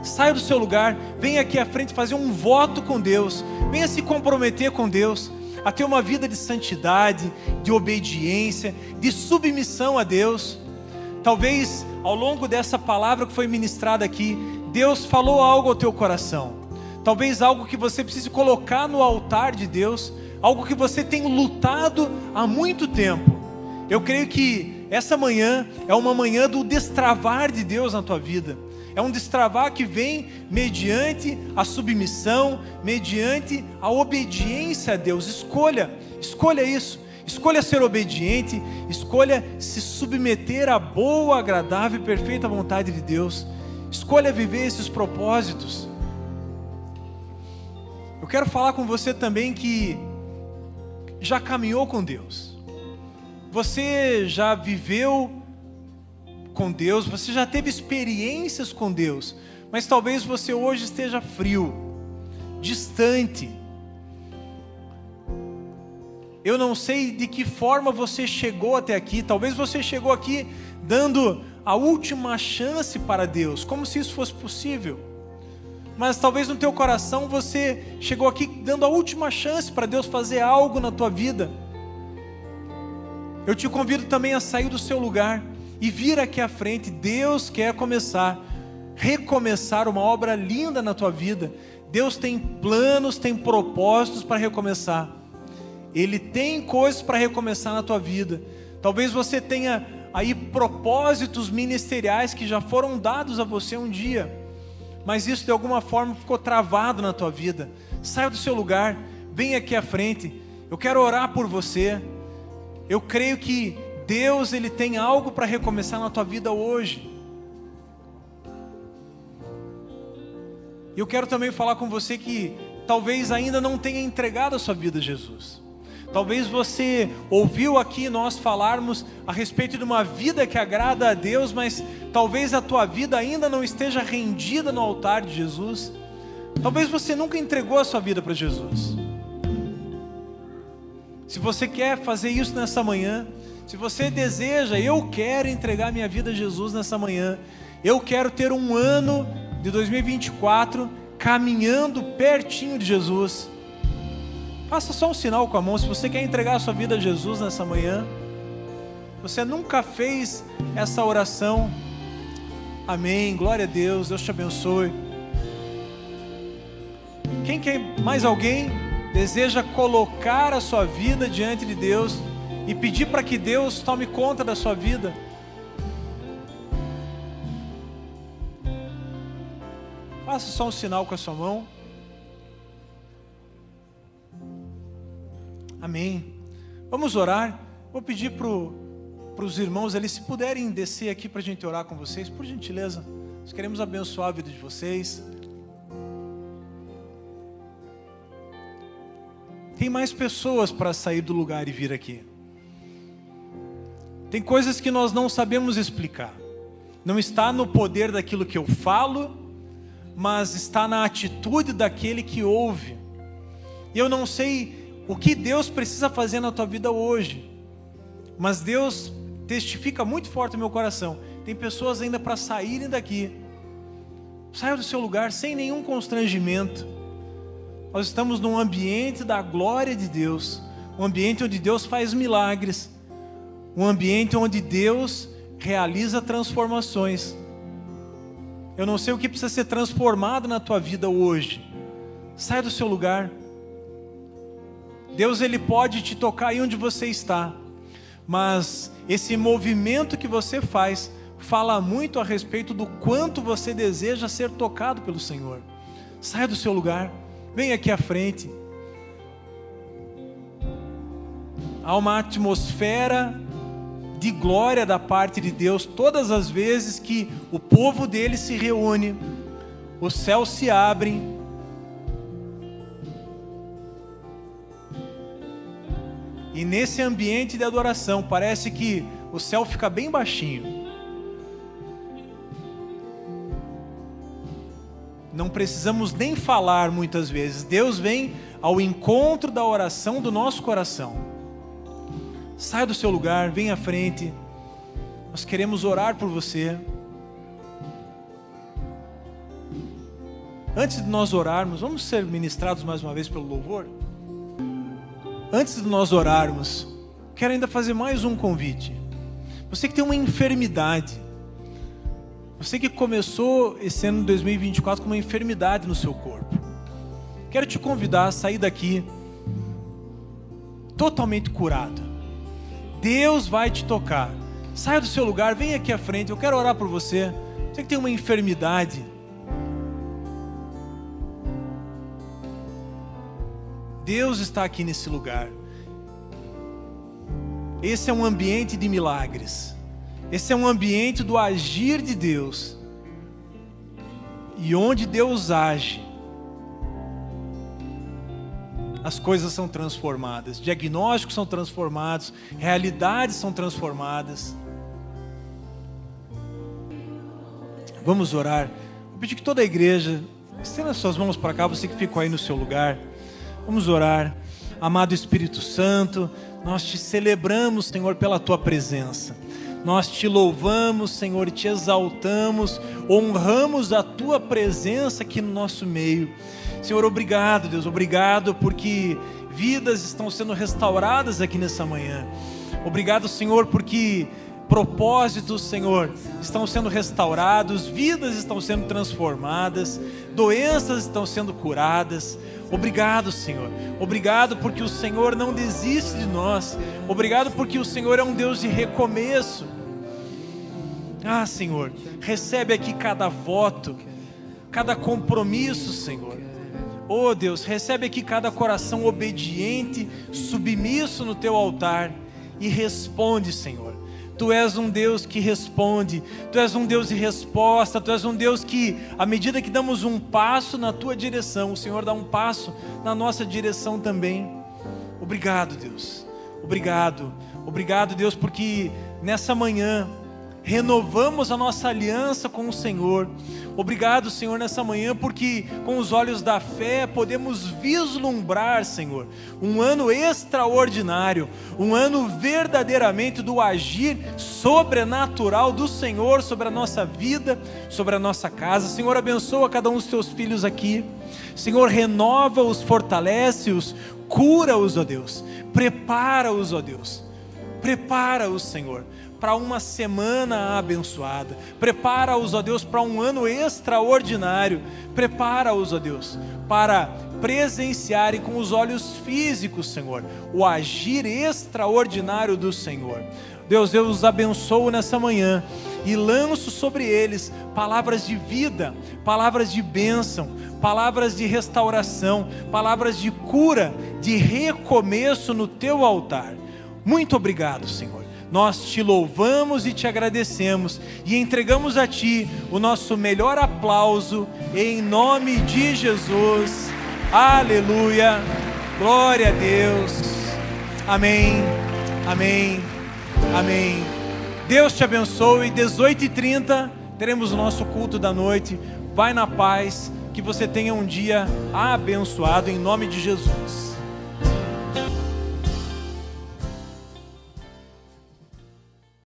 Saia do seu lugar, venha aqui à frente fazer um voto com Deus. Venha se comprometer com Deus a ter uma vida de santidade, de obediência, de submissão a Deus. Talvez ao longo dessa palavra que foi ministrada aqui, Deus falou algo ao teu coração. Talvez algo que você precise colocar no altar de Deus, algo que você tem lutado há muito tempo. Eu creio que essa manhã é uma manhã do destravar de Deus na tua vida. É um destravar que vem mediante a submissão, mediante a obediência a Deus. Escolha isso. Escolha ser obediente, escolha se submeter à boa, agradável e perfeita vontade de Deus. Escolha viver esses propósitos. Eu quero falar com você também que já caminhou com Deus. Você já viveu com Deus, você já teve experiências com Deus, mas talvez você hoje esteja frio, distante. Eu não sei de que forma você chegou até aqui. Talvez você chegou aqui dando a última chance para Deus, como se isso fosse possível. Mas talvez no teu coração você chegou aqui dando a última chance para Deus fazer algo na tua vida. Eu te convido também a sair do seu lugar e vir aqui à frente. Deus quer recomeçar uma obra linda na tua vida. Deus tem planos, tem propósitos para recomeçar. Ele tem coisas para recomeçar na tua vida. Talvez você tenha aí propósitos ministeriais que já foram dados a você um dia, mas isso de alguma forma ficou travado na tua vida. Saia do seu lugar, vem aqui à frente. Eu quero orar por você. Eu creio que Deus, Ele tem algo para recomeçar na tua vida hoje. Eu quero também falar com você que talvez ainda não tenha entregado a sua vida a Jesus. Talvez você ouviu aqui nós falarmos a respeito de uma vida que agrada a Deus, mas talvez a tua vida ainda não esteja rendida no altar de Jesus. Talvez você nunca entregou a sua vida para Jesus. Se você quer fazer isso nessa manhã, se você deseja, eu quero entregar minha vida a Jesus nessa manhã, eu quero ter um ano de 2024 caminhando pertinho de Jesus, faça só um sinal com a mão. Se você quer entregar a sua vida a Jesus nessa manhã, você nunca fez essa oração, amém, glória a Deus, Deus te abençoe. Quem quer, mais alguém deseja colocar a sua vida diante de Deus e pedir para que Deus tome conta da sua vida? Faça só um sinal com a sua mão. Amém. Vamos orar. Vou pedir para os irmãos ali, se puderem descer aqui para a gente orar com vocês, por gentileza. Nós queremos abençoar a vida de vocês. Tem mais pessoas para sair do lugar e vir aqui. Tem coisas que nós não sabemos explicar. Não está no poder daquilo que eu falo, mas está na atitude daquele que ouve. E eu não sei o que Deus precisa fazer na tua vida hoje. Mas Deus testifica muito forte no meu coração. Tem pessoas ainda para saírem daqui. Saia do seu lugar sem nenhum constrangimento. Nós estamos num ambiente da glória de Deus. Um ambiente onde Deus faz milagres. Um ambiente onde Deus realiza transformações. Eu não sei o que precisa ser transformado na tua vida hoje. Saia do seu lugar. Deus, Ele pode te tocar aí onde você está. Mas esse movimento que você faz fala muito a respeito do quanto você deseja ser tocado pelo Senhor. Saia do seu lugar. Vem aqui à frente. Há uma atmosfera de glória da parte de Deus. Todas as vezes que o povo dele se reúne, os céus se abrem. E nesse ambiente de adoração, parece que o céu fica bem baixinho. Não precisamos nem falar muitas vezes. Deus vem ao encontro da oração do nosso coração. Saia do seu lugar, vem à frente. Nós queremos orar por você. Antes de nós orarmos, vamos ser ministrados mais uma vez pelo louvor? Antes de nós orarmos, quero ainda fazer mais um convite. Você que tem uma enfermidade, você que começou esse ano de 2024 com uma enfermidade no seu corpo, quero te convidar a sair daqui totalmente curado. Deus vai te tocar. Saia do seu lugar, vem aqui à frente, eu quero orar por você. Você que tem uma enfermidade, Deus está aqui nesse lugar. Esse é um ambiente de milagres. Esse é um ambiente do agir de Deus. E onde Deus age, as coisas são transformadas. Diagnósticos são transformados. Realidades são transformadas. Vamos orar. Vou pedir que toda a igreja estenda as suas mãos para cá, você que ficou aí no seu lugar. Vamos orar. Amado Espírito Santo, nós te celebramos, Senhor, pela tua presença. Nós te louvamos, Senhor, e te exaltamos, honramos a tua presença aqui no nosso meio. Senhor, obrigado, Deus, obrigado porque vidas estão sendo restauradas aqui nessa manhã. Obrigado, Senhor, porque propósitos, Senhor, estão sendo restaurados, vidas estão sendo transformadas, doenças estão sendo curadas. Obrigado, Senhor. Obrigado porque o Senhor não desiste de nós. Obrigado porque o Senhor é um Deus de recomeço. Ah, Senhor, recebe aqui cada voto, cada compromisso, Senhor. Oh, Deus, recebe aqui cada coração obediente, submisso no teu altar e responde, Senhor. Tu és um Deus que responde, Tu és um Deus de resposta, Tu és um Deus que, à medida que damos um passo na Tua direção, o Senhor dá um passo na nossa direção também. Obrigado, Deus. Obrigado. Obrigado, Deus, porque nessa manhã renovamos a nossa aliança com o Senhor. Obrigado, Senhor, nessa manhã, porque com os olhos da fé podemos vislumbrar, Senhor, um ano extraordinário, um ano verdadeiramente do agir sobrenatural do Senhor sobre a nossa vida, sobre a nossa casa. Senhor, abençoa cada um dos teus filhos aqui. Senhor, renova-os, fortalece-os, cura-os, ó Deus, prepara-os, ó Deus, prepara-os, Senhor, para uma semana abençoada. Prepara-os, ó Deus, para um ano extraordinário. Prepara-os, ó Deus, para presenciarem com os olhos físicos, Senhor, o agir extraordinário do Senhor. Deus, eu os abençoo nessa manhã e lanço sobre eles palavras de vida, palavras de bênção, palavras de restauração, palavras de cura, de recomeço no teu altar. Muito obrigado, Senhor. Nós te louvamos e te agradecemos e entregamos a Ti o nosso melhor aplauso em nome de Jesus. Aleluia, glória a Deus, amém, amém, amém. Deus te abençoe. 18h30 teremos o nosso culto da noite. Vai na paz, que você tenha um dia abençoado em nome de Jesus.